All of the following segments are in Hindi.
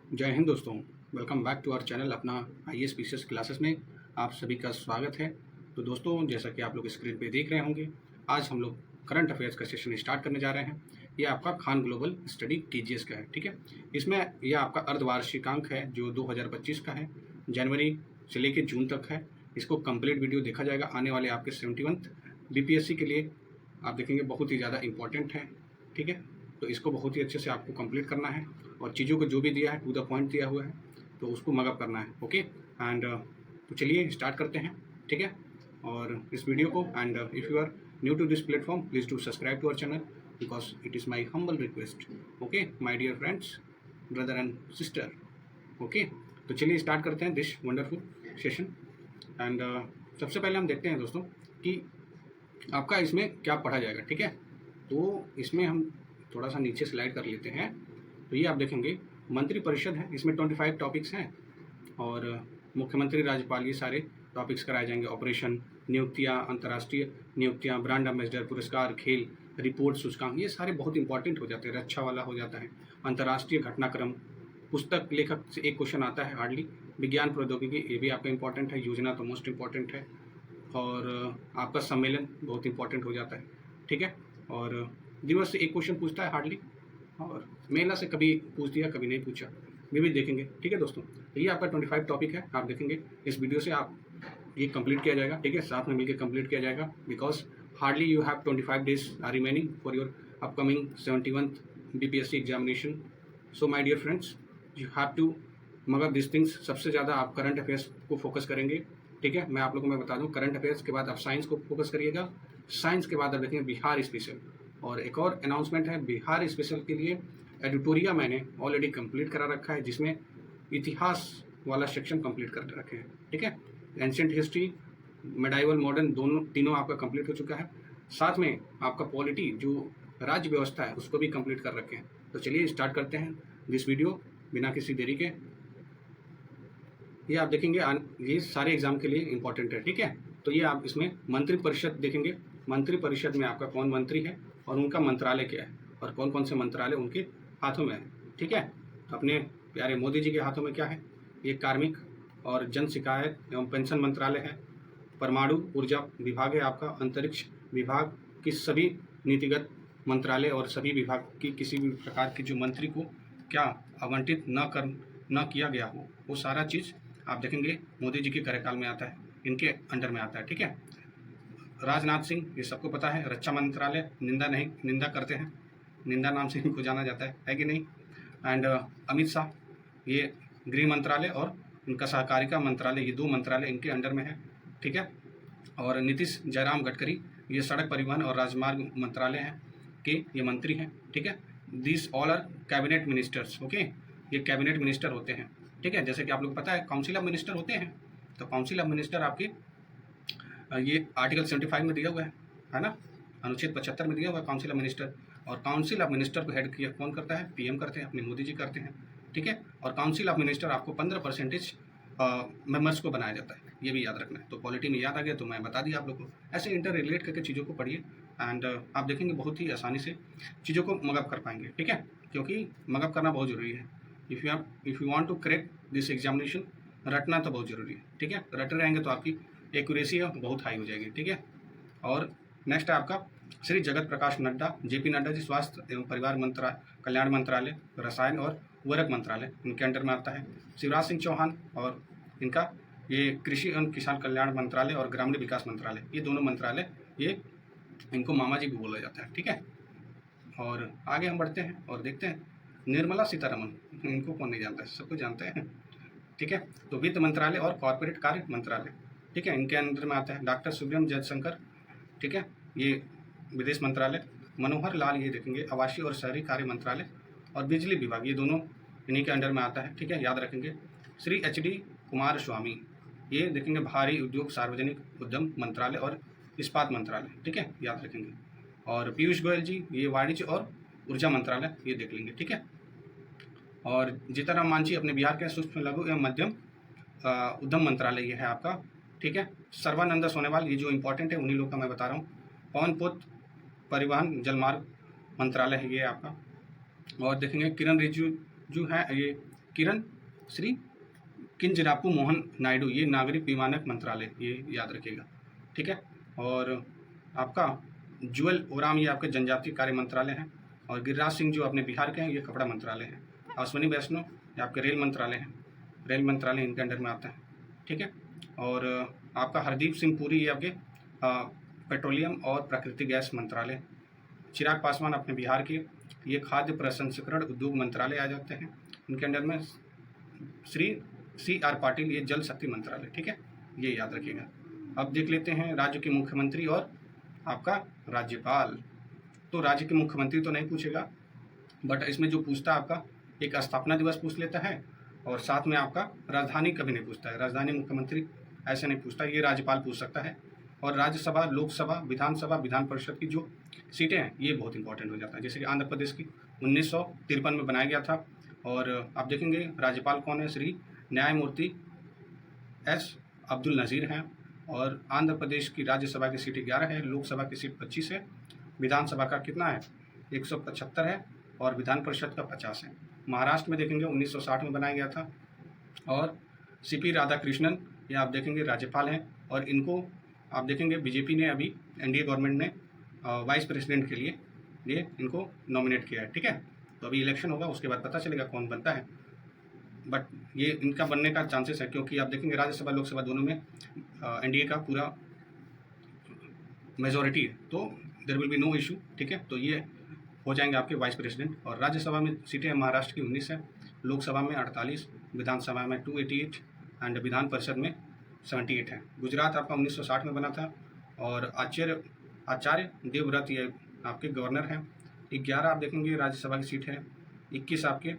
जय हिंद दोस्तों। Welcome back to our channel अपना IAS PCS क्लासेस में आप सभी का स्वागत है। तो दोस्तों, जैसा कि आप लोग स्क्रीन पे देख रहे होंगे, आज हम लोग करंट अफेयर्स का सेशन स्टार्ट करने जा रहे हैं। ये आपका खान ग्लोबल स्टडी TGS का है, ठीक है। इसमें यह आपका अर्धवार्षिकांक है जो 2025 का है, जनवरी से लेकर जून तक है। इसको कंप्लीट वीडियो देखा जाएगा। आने वाले आपके 71 BPSC के लिए आप देखेंगे बहुत ही ज़्यादा इंपॉर्टेंट है, ठीक है। तो इसको बहुत ही अच्छे से आपको कंप्लीट करना है और चीज़ों को जो भी दिया है टू द पॉइंट दिया हुआ है, तो उसको मगअप करना है, ओके। एंड तो चलिए स्टार्ट करते हैं, ठीक है। और इस वीडियो को, and if you are new to this platform, please do subscribe to our channel because it is my humble request, okay my dear friends, brother and sister, okay. तो चलिए स्टार्ट करते हैं दिस वंडरफुल सेशन। एंड सबसे पहले हम देखते हैं दोस्तों कि आपका इसमें क्या पढ़ा जाएगा, ठीक है। तो इसमें हम थोड़ा सा नीचे स्लाइड कर लेते हैं। तो ये आप देखेंगे मंत्रिपरिषद है, इसमें 25 टॉपिक्स हैं और मुख्यमंत्री, राज्यपाल, ये सारे टॉपिक्स कराए जाएंगे। ऑपरेशन, नियुक्तियाँ, अंतर्राष्ट्रीय नियुक्तियाँ, ब्रांड एम्बेसडर, पुरस्कार, खेल, रिपोर्ट, सूचकांक, ये सारे बहुत इंपॉर्टेंट हो जाते हैं। रक्षा वाला हो जाता है, अंतर्राष्ट्रीय घटनाक्रम, पुस्तक लेखक से एक क्वेश्चन आता है हार्डली। विज्ञान प्रौद्योगिकी, ये भी आपका इंपॉर्टेंट है। योजना तो मोस्ट इंपॉर्टेंट है। और आपका सम्मेलन बहुत इंपॉर्टेंट हो जाता है, ठीक है। और दिवस से एक क्वेश्चन पूछता है हार्डली, और मेला से कभी पूछ दिया कभी नहीं पूछा, ये भी देखेंगे, ठीक है दोस्तों। तो ये आपका 25 टॉपिक है, आप देखेंगे इस वीडियो से आप ये कंप्लीट किया जाएगा, ठीक है। साथ में मिलकर कंप्लीट किया जाएगा because hardly you have 25 days are remaining for your upcoming 71th BPSC examination. So my dear friends, you have to mugger this things. सबसे ज़्यादा आप करंट अफेयर्स को फोकस करेंगे, ठीक है। मैं आप लोगों को बता दूं, करंट अफेयर्स के बाद आप साइंस को फोकस करिएगा। साइंस के बाद आप देखेंगे बिहार स्पेशल। और एक और अनाउंसमेंट है, बिहार स्पेशल के लिए एडिटोरिया मैंने ऑलरेडी कंप्लीट करा रखा है, जिसमें इतिहास वाला सेक्शन कंप्लीट कर रखे हैं, ठीक है। एंशिएंट हिस्ट्री, मेडाइवल, मॉडर्न, दोनों तीनों आपका कंप्लीट हो चुका है। साथ में आपका पॉलिटी जो राज्य व्यवस्था है उसको भी कंप्लीट कर रखे हैं। तो चलिए स्टार्ट करते हैं दिस वीडियो बिना किसी देरी के। ये आप देखेंगे ये सारे एग्जाम के लिए इंपॉर्टेंट है, ठीक है। तो ये आप इसमें मंत्रिपरिषद देखेंगे। मंत्रिपरिषद में आपका कौन मंत्री है और उनका मंत्रालय क्या है और कौन कौन से मंत्रालय उनके हाथों में है, ठीक है। अपने प्यारे मोदी जी के हाथों में क्या है, ये कार्मिक और जन शिकायत एवं पेंशन मंत्रालय है। परमाणु ऊर्जा विभाग है आपका। अंतरिक्ष विभाग की सभी नीतिगत मंत्रालय और सभी विभाग की किसी भी प्रकार की जो मंत्री को क्या आवंटित न किया गया हो, वो सारा चीज़ आप देखेंगे मोदी जी के कार्यकाल में आता है, इनके अंडर में आता है, ठीक है। राजनाथ सिंह, ये सबको पता है। रक्षा मंत्रालय, निंदा करते हैं, निंदा नाम से इनको जाना जाता है कि नहीं। एंड अमित शाह, ये गृह मंत्रालय और उनका सहकारिता मंत्रालय, ये दो मंत्रालय इनके अंडर में है, ठीक है। और नीतीश जयराम गडकरी, ये सड़क परिवहन और राजमार्ग मंत्रालय हैं के ये मंत्री हैं, ठीक है। This all are cabinet ministers, okay. ये कैबिनेट मिनिस्टर होते हैं, ठीक है। जैसे कि आप लोग पता है काउंसिल ऑफ मिनिस्टर होते हैं, तो काउंसिल ऑफ मिनिस्टर आपके ये आर्टिकल 75 में दिया हुआ है ना, अनुच्छेद 75 में दिया हुआ है काउंसिल ऑफ मिनिस्टर। और काउंसिल ऑफ मिनिस्टर को हेड किया कौन करता है, PM करते हैं, अपने मोदी जी करते हैं, ठीक है। और काउंसिल ऑफ मिनिस्टर आपको 15% मेंबर्स को बनाया जाता है, ये भी याद रखना है। तो पॉलिटी में याद आ गया तो मैं बता दिया आप लोग को। ऐसे इंटर रिलेट करके चीज़ों को पढ़िए एंड आप देखेंगे बहुत ही आसानी से चीज़ों को मगअप कर पाएंगे, ठीक है। क्योंकि मगअप करना बहुत ज़रूरी है। If you want to crack this examination, रटना तो बहुत ज़रूरी है, ठीक है। रटे रहेंगे तो आपकी एक्यूरेसी है बहुत हाई हो जाएगी, ठीक है। और नेक्स्ट है आपका श्री जगत प्रकाश नड्डा, JP नड्डा जी, स्वास्थ्य एवं परिवार कल्याण मंत्रालय, रसायन और उर्वरक मंत्रालय इनके अंडर में आता है। शिवराज सिंह चौहान और इनका ये कृषि एवं किसान कल्याण मंत्रालय और ग्रामीण विकास मंत्रालय, ये दोनों मंत्रालय, ये इनको मामा जी भी बोला जाता है, ठीक है। और आगे हम बढ़ते हैं और देखते हैं निर्मला सीतारमन, इनको कौन नहीं जानता है, सबको जानते हैं, ठीक है। तो वित्त मंत्रालय और कॉर्पोरेट कार्य मंत्रालय, ठीक है, इनके अंदर में आता है। डॉक्टर सुब्रह्मण्यम जयशंकर, ठीक है, ये विदेश मंत्रालय। मनोहर लाल, ये देखेंगे आवासीय और शहरी कार्य मंत्रालय। और बिजली विभाग, ये दोनों इन्हीं के अंडर में आता है, ठीक है, याद रखेंगे। श्री HD कुमार स्वामी, ये देखेंगे भारी उद्योग सार्वजनिक उद्यम मंत्रालय और इस्पात मंत्रालय, ठीक है, याद रखेंगे। और पीयूष गोयल जी, ये वाणिज्य और ऊर्जा मंत्रालय, ये देख लेंगे, ठीक है। और जीतनराम मांझी अपने बिहार के सूक्ष्म लघु एवं मध्यम उद्यम मंत्रालय, ये है आपका, ठीक है। सर्बानंद सोनोवाल, ये जो इंपॉर्टेंट है उन्हीं लोग का मैं बता रहा हूँ। पवन पुत्र परिवहन जलमार्ग मंत्रालय है ये आपका। और देखेंगे किरण रिजिजू जो है, ये किरण श्री किंजरापू मोहन नायडू, ये नागरिक विमानक मंत्रालय, ये याद रखिएगा, ठीक है। और आपका जुएल ओराम, ये आपके जनजातीय कार्य मंत्रालय हैं। और गिरिराज सिंह जो अपने बिहार के हैं, ये कपड़ा मंत्रालय है। अश्विनी वैष्णव ये आपके रेल मंत्रालय हैं, रेल मंत्रालय इनके अंडर में आता है, ठीक है। और आपका हरदीप सिंह पुरी, ये आपके पेट्रोलियम और प्राकृतिक गैस मंत्रालय। चिराग पासवान अपने बिहार के, ये खाद्य प्रसंस्करण उद्योग मंत्रालय आ जाते हैं। इनके अंडर में श्री CR पाटिल, ये जल शक्ति मंत्रालय, ठीक है, ये याद रखिएगा। अब देख लेते हैं राज्य के मुख्यमंत्री और आपका राज्यपाल। तो राज्य के मुख्यमंत्री तो नहीं पूछेगा, बट इसमें जो पूछता है आपका एक स्थापना दिवस पूछ लेता है, और साथ में आपका राजधानी कभी नहीं पूछता है, राजधानी मुख्यमंत्री ऐसे नहीं पूछता, ये राज्यपाल पूछ सकता है। और राज्यसभा, लोकसभा, विधानसभा, विधान परिषद की जो सीटें हैं, ये बहुत इंपॉर्टेंट हो जाता है। जैसे कि आंध्र प्रदेश की 1953 में बनाया गया था। और आप देखेंगे राज्यपाल कौन है, श्री न्यायमूर्ति S अब्दुल नज़ीर हैं। और आंध्र प्रदेश की राज्यसभा की सीटें 11 है, लोकसभा की सीट 25 है, विधानसभा का कितना है 175 है, और विधान परिषद का 50 है। महाराष्ट्र में देखेंगे 1960 में बनाया गया था। और CP राधाकृष्णन, ये आप देखेंगे राज्यपाल हैं। और इनको आप देखेंगे बीजेपी ने अभी NDA गवर्नमेंट ने वाइस प्रेसिडेंट के लिए ये इनको नॉमिनेट किया है, ठीक है। तो अभी इलेक्शन होगा, उसके बाद पता चलेगा कौन बनता है, बट ये इनका बनने का चांसेस है, क्योंकि आप देखेंगे राज्यसभा लोकसभा दोनों में NDA का पूरा मेजॉरिटी है, तो there will be no issue, ठीक है। तो ये हो जाएंगे आपके वाइस प्रेसिडेंट। और राज्यसभा में सीटें महाराष्ट्र की 19 है, लोकसभा में 48, विधानसभा में 288 एंड विधान परिषद में 78 है। गुजरात आपका 1960 में बना था। और आचार्य देवव्रत ये आपके गवर्नर हैं। 11 आप देखेंगे राज्यसभा की सीट है, 21 आपके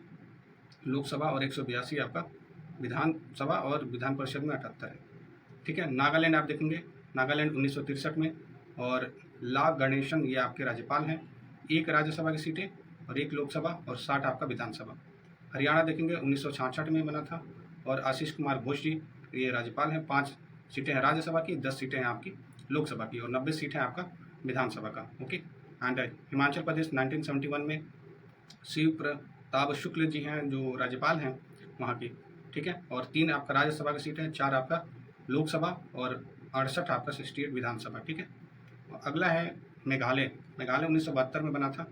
लोकसभा और 182 आपका विधानसभा, और विधान परिषद में 78 है, ठीक है। नागालैंड आप देखेंगे, नागालैंड 1963 में। और ला गणेशन, ये आपके राज्यपाल हैं, 1 राज्यसभा की सीटें और 1 लोकसभा और 60 आपका विधानसभा। हरियाणा देखेंगे 1966 में बना था। और आशीष कुमार घोष जी ये राज्यपाल हैं, 5 सीटें हैं राज्यसभा की, 10 सीटें हैं आपकी लोकसभा की, और 90 सीटें आपका विधानसभा का, ओके। एंड हिमाचल प्रदेश 1971 में शिव प्रताप शुक्ल जी हैं जो राज्यपाल हैं वहाँ की, ठीक है। और 3 आपका राज्यसभा की सीट है, 4 आपका लोकसभा और 68 आपका 68 विधानसभा, ठीक है। अगला है मेघालय। मेघालय 1972 में बना था,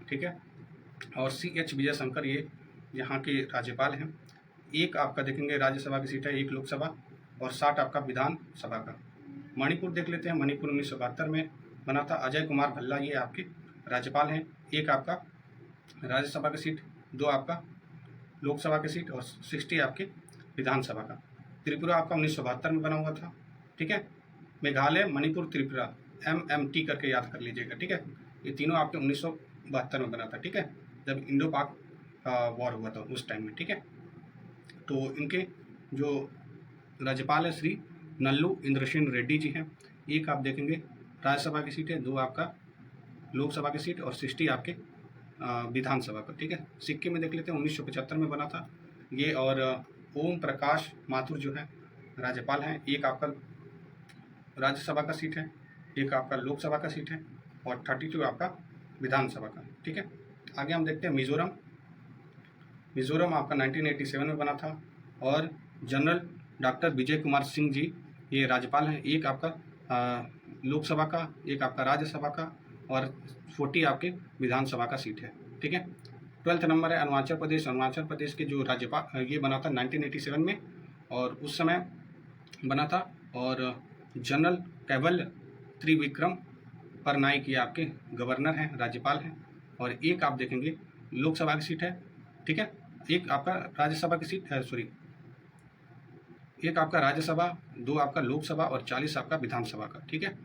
ठीक है। और CH विजय शंकर ये यहाँ के राज्यपाल हैं। 1 आपका देखेंगे राज्यसभा की सीट है, 1 लोकसभा और 60 आपका विधानसभा का। मणिपुर देख लेते हैं, मणिपुर 1972 में बना था। अजय कुमार भल्ला ये आपके राज्यपाल हैं। 1 आपका राज्यसभा की सीट, 2 आपका लोकसभा की सीट और 60 आपके विधानसभा का। त्रिपुरा आपका 1972 में बना हुआ था, ठीक है। मेघालय, मणिपुर, त्रिपुरा MMT करके याद कर लीजिएगा, ठीक है। ये तीनों आपके 1972 में बना था, ठीक है, जब इंडो पाक वॉर हुआ था उस टाइम में, ठीक है। तो इनके जो राज्यपाल है श्री नल्लू इंद्रसेन रेड्डी जी हैं। 1 आप देखेंगे राज्यसभा की सीट है, 2 आपका लोकसभा की सीट और 60 आपके विधानसभा का, ठीक है। सिक्किम में देख लेते हैं 1975 में बना था ये। और ओम प्रकाश माथुर जो है राज्यपाल हैं। 1 आपका राज्यसभा का सीट है, 1 आपका लोकसभा का सीट है और 32 आपका विधानसभा का, ठीक है। आगे हम देखते हैं मिजोरम। मिजोरम आपका 1987 में बना था। और जनरल डॉक्टर विजय कुमार सिंह जी ये राज्यपाल हैं। 1 आपका लोकसभा का, 1 आपका राज्यसभा का और 40 आपके विधानसभा का सीट है, ठीक है। 12th नंबर है अरुणाचल प्रदेश। अरुणाचल प्रदेश के जो राज्यपाल ये बना था 1987 में, और उस समय बना था। और जनरल कैवल त्रिविक्रम परनाइक ये आपके गवर्नर हैं, राज्यपाल हैं। और 1 आप देखेंगे लोकसभा की सीट है, ठीक है। 1 आपका राज्यसभा की सीट है, 1 आपका राज्यसभा, 2 आपका लोकसभा और 40 आपका विधानसभा का, ठीक है।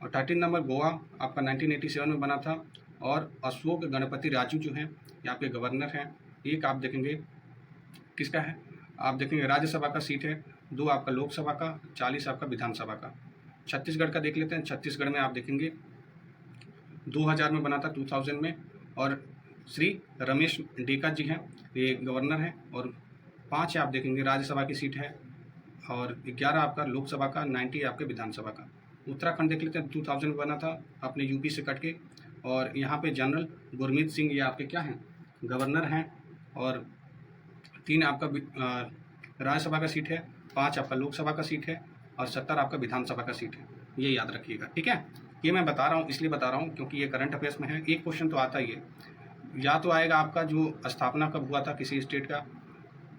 और 13 नंबर गोवा आपका 1987 में बना था। और अशोक गणपति राजू जो हैं ये आपके गवर्नर हैं। 1 आप देखेंगे किसका है, आप देखेंगे राज्यसभा का सीट है, 2 आपका लोकसभा का, 40 आपका विधानसभा का। छत्तीसगढ़ का देख लेते हैं। छत्तीसगढ़ में आप देखेंगे 2000 में बना था, 2000 में। और श्री रमेश डेका जी हैं ये गवर्नर हैं। और 5 आप देखेंगे राज्यसभा की सीट है और 11 आपका लोकसभा का, 90 आपके विधानसभा का। उत्तराखंड देख लेते हैं, 2000 में बना था अपने यूपी से कट के। और यहाँ पे जनरल गुरमीत सिंह ये आपके क्या हैं, गवर्नर हैं। और 3 आपका राज्यसभा का सीट है, 5 आपका लोकसभा का सीट है और 70 आपका विधानसभा का सीट है। ये याद रखिएगा, ठीक है। ये मैं बता रहा हूँ, इसलिए बता रहा हूँ क्योंकि ये करंट अफेयर्स में है। एक क्वेश्चन तो आता ही है, या तो आएगा आपका जो स्थापना कब हुआ था किसी स्टेट का,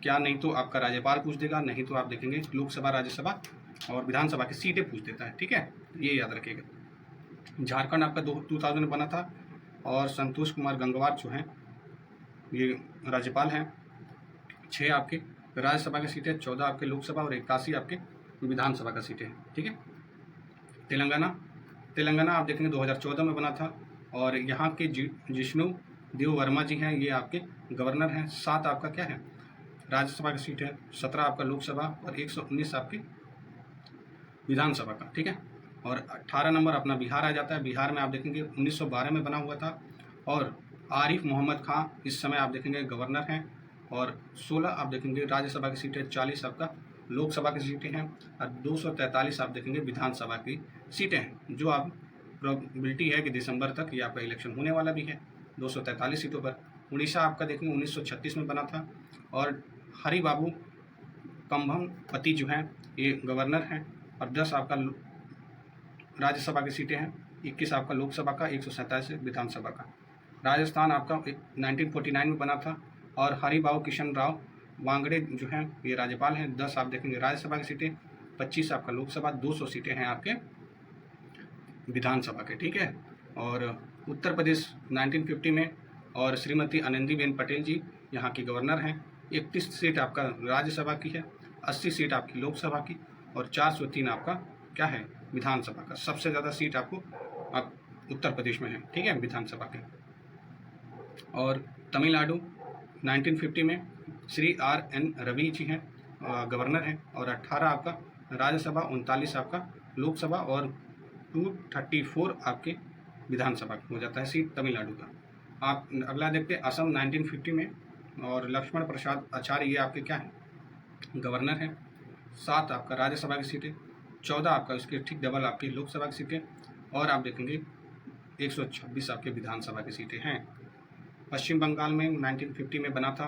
क्या नहीं तो आपका राज्यपाल पूछ देगा, नहीं तो आप देखेंगे लोकसभा, राज्यसभा और विधानसभा की सीटें पूछ देता है, ठीक है। ये याद रखिएगा। झारखंड आपका 2000 में बना था और संतोष कुमार गंगवार जो हैं ये राज्यपाल हैं। 6 आपके राज्यसभा की सीटें, 14 आपके लोकसभा और 81 आपके विधानसभा का सीटें हैं, ठीक है। तेलंगाना आप देखेंगे 2014 में बना था और यहाँ के जिष्णु देव वर्मा जी हैं, ये आपके गवर्नर हैं। 7 आपका क्या है राज्यसभा की सीट है, 17 आपका लोकसभा और 119 आपकी विधानसभा का, ठीक है। और 18 नंबर अपना बिहार आ जाता है। बिहार में आप देखेंगे 1912 में बना हुआ था और आरिफ मोहम्मद खां इस समय आप देखेंगे गवर्नर हैं। और 16 आप देखेंगे राज्यसभा की सीटें, 40 आपका लोकसभा की सीटें हैं और 243 आप देखेंगे विधानसभा की सीटें हैं। जो आप प्रोबेबिलिटी है कि दिसंबर तक ये आपका इलेक्शन होने वाला भी है 243 सीटों पर। उड़ीसा आपका देखेंगे 1936 में बना था और हरि बाबू कम्भम पति जो हैं ये गवर्नर हैं और 10 आपका राज्यसभा की सीटें हैं, 21 आपका लोकसभा का, 147 विधानसभा का। राजस्थान आपका 1949 में बना था और हरिबाबू किशन राव वांगड़े जो हैं ये राज्यपाल हैं। 10 आप देखेंगे राज्यसभा की सीटें, 25 आपका लोकसभा, 200 सीटें हैं आपके विधानसभा के, ठीक है। और उत्तर प्रदेश 1950 में और श्रीमती आनंदीबेन पटेल जी यहाँ की गवर्नर हैं। 31 सीट आपका राज्यसभा की है, 80 सीट आपकी लोकसभा की और 403 आपका क्या है विधानसभा का। सबसे ज़्यादा सीट आपको उत्तर प्रदेश में है, ठीक है, विधानसभा के। और तमिलनाडु 1950 में श्री RN रवि जी हैं गवर्नर हैं और 18 आपका राज्यसभा, 39 आपका लोकसभा और 234 आपके विधानसभा हो जाता है सीट तमिलनाडु का। आप अगला देखते हैं असम 1950 में और लक्ष्मण प्रसाद आचार्य ये आपके क्या हैं गवर्नर हैं। 7 आपका राज्यसभा की सीटें, 14 आपका उसके ठीक डबल आपकी लोकसभा की सीटें और आप देखेंगे 126 आपके विधानसभा की सीटें हैं। पश्चिम बंगाल में 1950 में बना था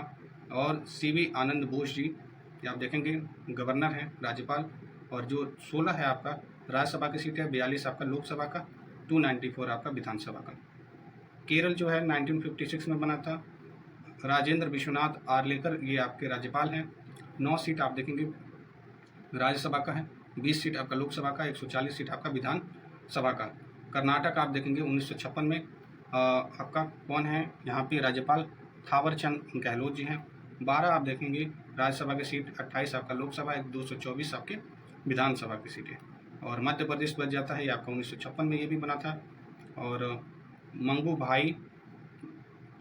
और CV आनंद बोस जी आप देखेंगे गवर्नर हैं, राज्यपाल। और जो 16 है आपका राज्यसभा की सीट है, 42 आपका लोकसभा का, 294 आपका विधानसभा का। केरल जो है 1956 में बना था, राजेंद्र विश्वनाथ आर्लेकर ये आपके राज्यपाल हैं। 9 सीट आप देखेंगे राज्यसभा का है, 20 सीट आपका लोकसभा का, 140 सीट आपका विधानसभा का। कर्नाटक आप देखेंगे 1956 में आपका कौन है यहाँ पे राज्यपाल, थावर चंद गहलोत जी हैं। 12 आप देखेंगे राज्यसभा की सीट, 28 आपका लोकसभा, 224 आपके विधानसभा की सीटें। और मध्य प्रदेश बच जाता है, ये आपका 1956 में ये भी बना था। और मंगू भाई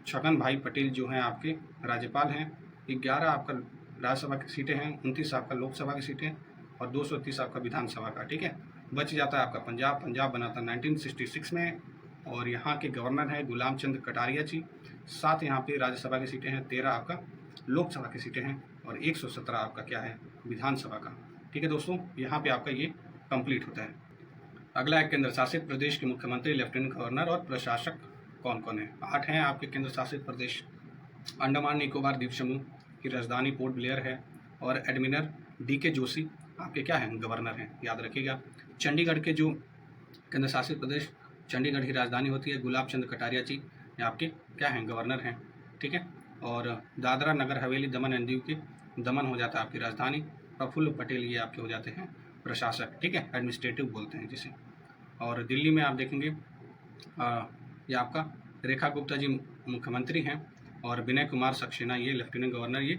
छगन भाई पटेल जो हैं आपके राज्यपाल हैं। 11 आपका राज्यसभा की सीटें हैं, 29 आपका लोकसभा की सीटें और 230 आपका विधानसभा का, ठीक है। बच जाता है आपका पंजाब बना था 1966 में और यहाँ के गवर्नर हैं गुलाम चंद कटारिया जी। 7 यहाँ पे राज्यसभा की सीटें हैं, 13 आपका लोकसभा की सीटें हैं और 117 आपका क्या है विधानसभा का, ठीक है दोस्तों। यहाँ पे आपका ये कंप्लीट होता है। अगला है केंद्र शासित प्रदेश के मुख्यमंत्री, लेफ्टिनेंट गवर्नर और प्रशासक कौन कौन है। 8 हैं आपके केंद्र शासित प्रदेश। अंडमान निकोबार द्वीप समूह की राजधानी पोर्ट ब्लेयर है और एडमिरल DK जोशी आपके क्या हैं गवर्नर हैं, याद रखिएगा। चंडीगढ़ के जो केंद्र शासित प्रदेश, चंडीगढ़ की राजधानी होती है, गुलाब चंद कटारिया जी ये आपके क्या हैं गवर्नर हैं, ठीक है। और दादरा नगर हवेली दमन एंड दीव की दमन हो जाता है आपकी राजधानी। प्रफुल्ल पटेल ये आपके हो जाते हैं प्रशासक, ठीक है, एडमिनिस्ट्रेटिव बोलते हैं जिसे। और दिल्ली में आप देखेंगे ये आपका रेखा गुप्ता जी मुख्यमंत्री हैं और विनय कुमार सक्सेना ये लेफ्टिनेंट गवर्नर ये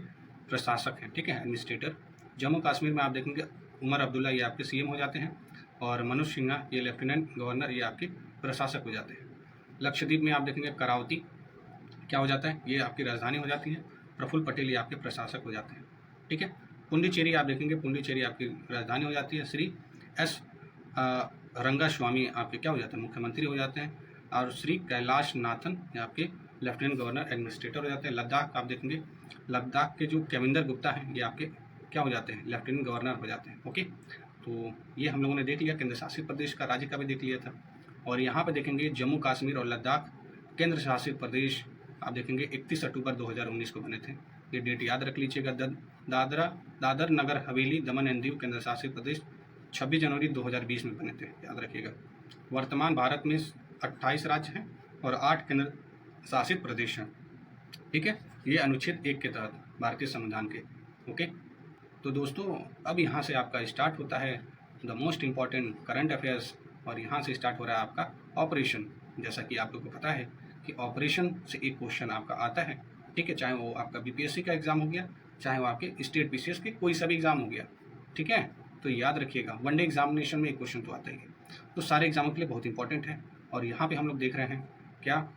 प्रशासक हैं, ठीक है, एडमिनिस्ट्रेटर। जम्मू कश्मीर में आप देखेंगे उमर अब्दुल्ला ये आपके CM हो जाते हैं और मनोज सिन्हा ये लेफ्टिनेंट गवर्नर ये आपके प्रशासक हो जाते हैं। लक्षद्वीप में आप देखेंगे करावती क्या हो जाता है, ये आपकी राजधानी हो जाती है। प्रफुल्ल पटेल ये आपके प्रशासक हो जाते हैं, ठीक है। पुंडीचेरी आप देखेंगे, पुंडीचेरी आपकी राजधानी हो जाती है। श्री S रंगास्वामी आपके क्या हो जाते हैं मुख्यमंत्री हो जाते हैं और श्री कैलाश नाथन ये आपके लेफ्टिनेंट गवर्नर एडमिनिस्ट्रेटर हो जाते हैं। लद्दाख आप देखेंगे, लद्दाख के जो केविंदर गुप्ता हैं ये आपके क्या हो जाते हैं लेफ्टिनेंट गवर्नर हो जाते हैं, ओके। तो ये हम लोगों ने देख लिया, केंद्र शासित प्रदेश का राज्य का भी देख लिया था। और यहाँ पे देखेंगे जम्मू कश्मीर और लद्दाख केंद्र शासित प्रदेश आप देखेंगे 31 अक्टूबर 2019 को बने थे। ये डेट याद रख लीजिएगा। दादर नगर हवेली दमन एंड दीव केंद्र शासित प्रदेश 26 जनवरी 2020 में बने थे, याद रखिएगा। वर्तमान भारत में 28 राज्य हैं और 8 केंद्र शासित प्रदेश हैं, ठीक है। ये अनुच्छेद 1 के तहत भारतीय संविधान के। ओके, तो दोस्तों अब यहाँ से आपका स्टार्ट होता है the most important current affairs, और यहाँ से स्टार्ट हो रहा है आपका ऑपरेशन। जैसा कि आप लोग को पता है कि ऑपरेशन से एक क्वेश्चन आपका आता है, ठीक है, चाहे वो आपका बीपीएससी का एग्जाम हो गया, चाहे वो आपके स्टेट पीसीएस के कोई सा भी एग्जाम हो गया, ठीक है। तो याद रखिएगा वनडे एग्जामिनेशन में एक क्वेश्चन तो आता ही है, तो सारे एग्जामों के लिए बहुत इंपॉर्टेंट है। और यहाँ पे हम लोग देख रहे हैं क्या,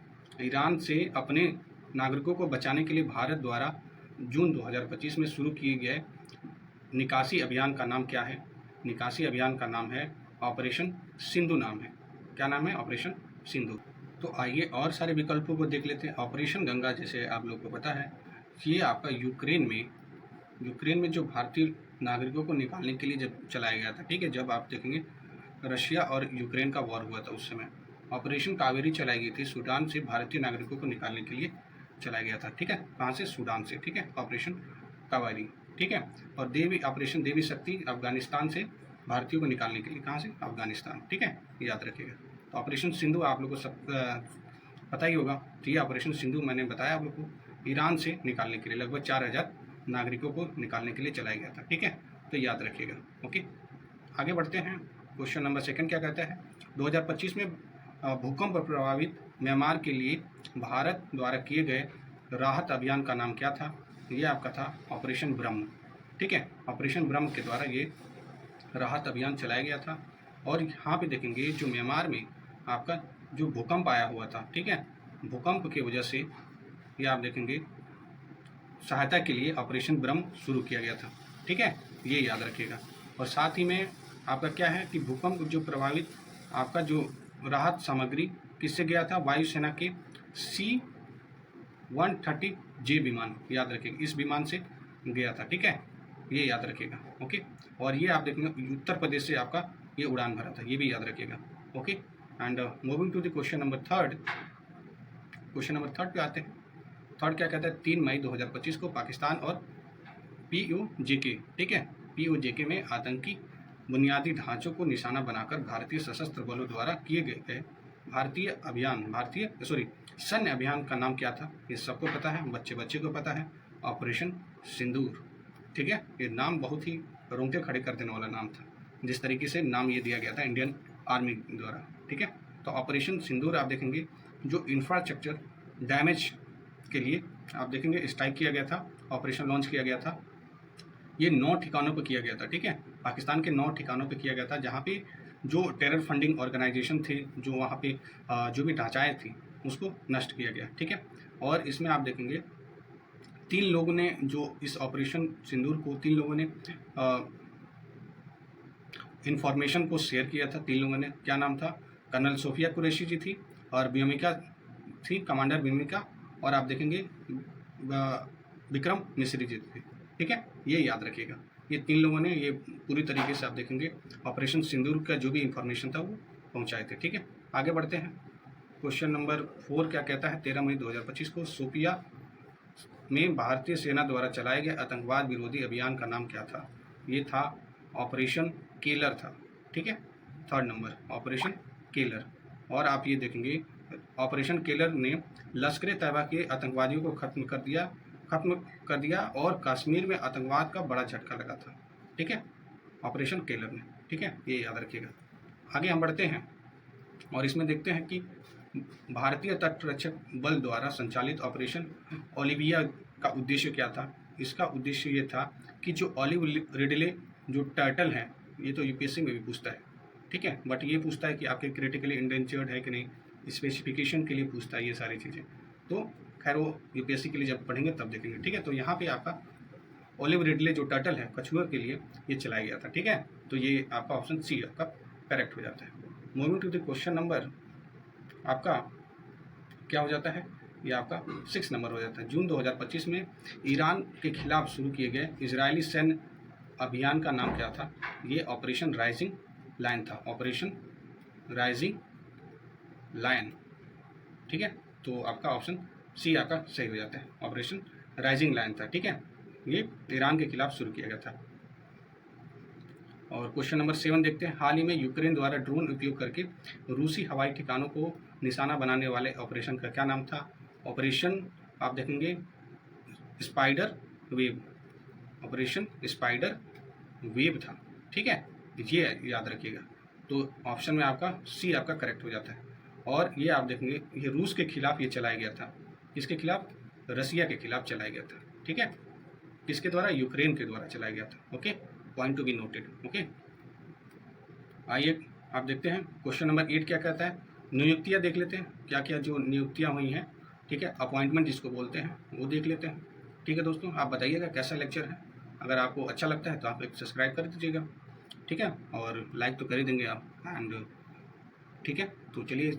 ईरान से अपने नागरिकों को बचाने के लिए भारत द्वारा जून 2025 में शुरू किए गए निकासी अभियान का नाम क्या है? निकासी अभियान का नाम है ऑपरेशन सिंधु नाम है। क्या नाम है? ऑपरेशन सिंधु। तो आइए और सारे विकल्पों को देख लेते हैं। ऑपरेशन गंगा, जैसे आप लोग को पता है, ये आपका यूक्रेन में जो भारतीय नागरिकों को निकालने के लिए जब चलाया गया था, ठीक है, जब आप देखेंगे रशिया और यूक्रेन का वॉर हुआ था उस समय ऑपरेशन कावेरी चलाई गई थी, सूडान से भारतीय नागरिकों को निकालने के लिए चलाया गया था, ठीक है। कहाँ से? सूडान से, ठीक है, ऑपरेशन कावेरी, ठीक है। और ऑपरेशन देवी शक्ति अफगानिस्तान से भारतीयों को निकालने के लिए, कहाँ से? अफगानिस्तान, ठीक है, याद रखिएगा। तो ऑपरेशन सिंधु आप लोग को सब पता ही होगा। तो ये ऑपरेशन सिंधु मैंने बताया आप लोग को, ईरान से निकालने के लिए लगभग 4000 नागरिकों को निकालने के लिए चलाया गया था, ठीक है, तो याद रखिएगा। ओके, आगे बढ़ते हैं। क्वेश्चन नंबर 2 क्या कहता है? 2025 में भूकंप प्रभावित म्यांमार के लिए भारत द्वारा किए गए राहत अभियान का नाम क्या था? ये आपका था ऑपरेशन ब्रह्म, ठीक है। ऑपरेशन ब्रह्म के द्वारा ये राहत अभियान चलाया गया था। और यहाँ पे देखेंगे जो म्यांमार में आपका जो भूकंप आया हुआ था, ठीक है, भूकंप की वजह से ये आप देखेंगे सहायता के लिए ऑपरेशन ब्रह्म शुरू किया गया था, ठीक है, ये याद रखिएगा। और साथ ही में आपका क्या है कि भूकंप जो प्रभावित आपका जो राहत सामग्री किससे गया था? वायुसेना के C-130J विमान, याद रखिएगा, इस विमान से गया था, ठीक है, ये याद रखिएगा। ओके, और ये आप देखेंगे उत्तर प्रदेश से आपका ये उड़ान भरा था, ये भी याद रखिएगा। Okay, and moving to the question number 3। Question number 3 पे आते हैं। 3 क्या कहता है? 3 मई 2025 को पाकिस्तान और POJK, ठीक है, POJK में आतंकी बुनियादी ढांचों को निशाना बनाकर भारतीय सशस्त्र बलों द्वारा किए गए सैन्य अभियान का नाम क्या था? ये सबको पता है, बच्चे को पता है, ऑपरेशन सिंदूर, ठीक है। ये नाम बहुत ही रोंगटे खड़े कर देने वाला नाम था, जिस तरीके से नाम ये दिया गया था इंडियन आर्मी द्वारा, ठीक है। तो ऑपरेशन सिंदूर आप देखेंगे जो इंफ्रास्ट्रक्चर डैमेज के लिए आप देखेंगे स्ट्राइक किया गया था, ऑपरेशन लॉन्च किया गया था। ये 9 ठिकानों पर किया गया था, ठीक है, पाकिस्तान के 9 ठिकानों पर किया गया था, जहाँ पे जो टेरर फंडिंग ऑर्गेनाइजेशन थे, जो वहाँ पे जो भी ढांचाएँ थी, उसको नष्ट किया गया, ठीक है। और इसमें आप देखेंगे 3 लोगों ने जो इस ऑपरेशन सिंदूर को 3 लोगों ने इंफॉर्मेशन को शेयर किया था। 3 लोगों ने, क्या नाम था? कर्नल सोफिया कुरैशी जी थी, और व्योमिका थी, कमांडर व्योमिका, और आप देखेंगे विक्रम मिश्री जी थे, ठीक है, ये याद रखिएगा। ये 3 लोगों ने ये पूरी तरीके से आप देखेंगे ऑपरेशन सिंदूर का जो भी इंफॉर्मेशन था वो पहुंचाए थे, ठीक है। आगे बढ़ते हैं। क्वेश्चन नंबर 4 क्या कहता है? 13 मई 2025 को शोपिया में भारतीय सेना द्वारा चलाए गए आतंकवाद विरोधी अभियान का नाम क्या था? ये था ऑपरेशन केलर था, ठीक है, 3rd नंबर ऑपरेशन केलर। और आप ये देखेंगे ऑपरेशन केलर ने लश्कर तैयबा के आतंकवादियों को खत्म कर दिया और कश्मीर में आतंकवाद का बड़ा झटका लगा था, ठीक है, ऑपरेशन केलर ने, ठीक है, ये याद रखिएगा। आगे हम बढ़ते हैं और इसमें देखते हैं कि भारतीय तटरक्षक बल द्वारा संचालित ऑपरेशन ओलिविया का उद्देश्य क्या था? इसका उद्देश्य ये था कि जो ऑलिव रिडले जो टर्टल है, ये तो यूपीएससी में भी पूछता है, ठीक है, बट ये पूछता है कि आपके क्रिटिकली इंडेंजर्ड है कि नहीं, स्पेसिफिकेशन के लिए पूछता है ये सारी चीज़ें। तो खैर वो यूपीएससी के लिए जब पढ़ेंगे तब देखेंगे, ठीक है। तो यहाँ पे आपका ओलिव रिडले जो टर्टल है, कछुआ के लिए ये चलाया गया था, ठीक है, तो ये आपका ऑप्शन सी आपका करेक्ट हो जाता है। Moving to the question number आपका क्या हो जाता है? ये आपका 6 नंबर हो जाता है। जून 2025 में ईरान के खिलाफ शुरू किए गए इजरायली सैन्य अभियान का नाम क्या था? ये ऑपरेशन राइजिंग लायन था, ऑपरेशन राइजिंग लायन, ठीक है, तो आपका ऑप्शन सी आपका सही हो जाता है, ऑपरेशन राइजिंग लाइन था, ठीक है, ये ईरान के खिलाफ शुरू किया गया था। और क्वेश्चन नंबर 7 देखते हैं, हाल ही में यूक्रेन द्वारा ड्रोन उपयोग करके रूसी हवाई ठिकानों को निशाना बनाने वाले ऑपरेशन का क्या नाम था? ऑपरेशन आप देखेंगे spider wave, operation spider wave था, ठीक है, ये याद रखिएगा। तो ऑप्शन में आपका सी आपका करेक्ट हो जाता है। और ये आप देखेंगे ये रूस के खिलाफ ये चलाया गया था, किसके खिलाफ? रसिया के खिलाफ चलाया गया था, ठीक है, किसके द्वारा? यूक्रेन के द्वारा चलाया गया था। Okay, point to be noted. Okay, आइए आप देखते हैं क्वेश्चन नंबर 8 क्या कहता है। नियुक्तियां देख लेते हैं, क्या क्या जो नियुक्तियां हुई हैं, ठीक है, अपॉइंटमेंट जिसको बोलते हैं वो देख लेते हैं। ठीक है दोस्तों, आप बताइएगा कैसा लेक्चर है। अगर आपको अच्छा लगता है तो आप एक सब्सक्राइब कर दीजिएगा, ठीक है, और लाइक तो कर ही देंगे आप। एंड ठीक है, तो चलिए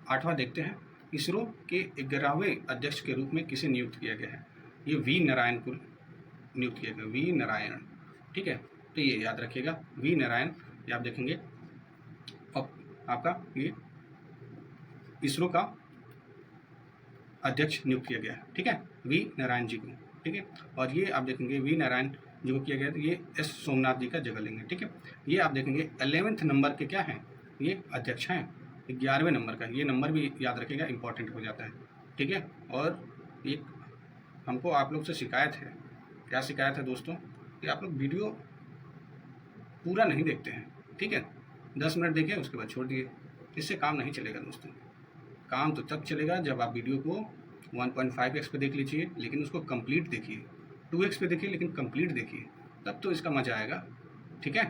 8वां देखते हैं। इसरो के 11वें अध्यक्ष के रूप में किसे नियुक्त किया गया है? ये वी नारायण को नियुक्त किया गया, वी नारायण, ठीक है, तो ये याद रखिएगा, वी नारायण। ये आप देखेंगे अब आपका ये इसरो का अध्यक्ष नियुक्त किया गया है, ठीक है, वी नारायण जी को, ठीक है। और ये आप देखेंगे वी नारायण जी को किया गया है, ये एस सोमनाथ जी का जगह लेंगे, ठीक है। ये आप देखेंगे 11वें नंबर के क्या हैं, ये अध्यक्ष हैं। 11वें नंबर का ये नंबर भी याद रखिएगा, इंपॉर्टेंट हो जाता है, ठीक है। और एक हमको आप लोग से शिकायत है, क्या शिकायत है दोस्तों, कि आप लोग वीडियो पूरा नहीं देखते हैं, ठीक है, 10 मिनट देखिए उसके बाद छोड़ दिए, इससे काम नहीं चलेगा दोस्तों। काम तो तब चलेगा जब आप वीडियो को 1.5x पे देख लीजिए, लेकिन उसको कंप्लीट देखिए, 2x पे देखिए लेकिन कंप्लीट देखिए, तब तो इसका मजा आएगा, ठीक है।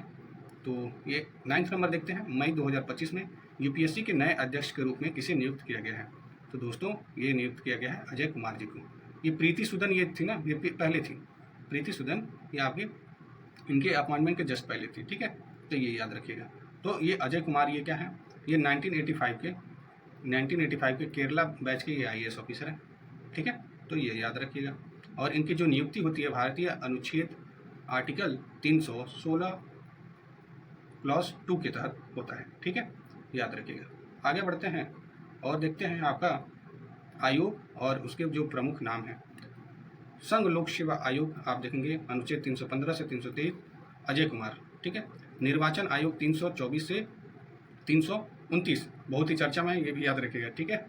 तो ये 9वां नंबर देखते हैं, मई 2025 में यूपीएससी के नए अध्यक्ष के रूप में किसे नियुक्त किया गया है? तो दोस्तों ये नियुक्त किया गया है अजय कुमार जी को। ये प्रीति सूदन ये थी ना, ये पहले थी प्रीति सूदन, ये आपके इनके अपॉइंटमेंट के जस्ट पहले थी, ठीक है, तो ये याद रखिएगा। तो ये अजय कुमार ये क्या है, ये 1985 के केरला बैच के ये IAS ऑफिसर हैं, ठीक है, तो ये याद रखिएगा। और इनकी जो नियुक्ति होती है भारतीय अनुच्छेद आर्टिकल 316 क्लॉज 2 के तहत होता है, ठीक है, याद रखिएगा। आगे बढ़ते हैं और देखते हैं आपका आयोग और उसके जो प्रमुख नाम हैं। संघ लोक सेवा आयोग आप देखेंगे अनुच्छेद 315 से 323 अजय कुमार, ठीक है। निर्वाचन आयोग 324 से 329 बहुत ही चर्चा में है, ये भी याद रखिएगा, ठीक है।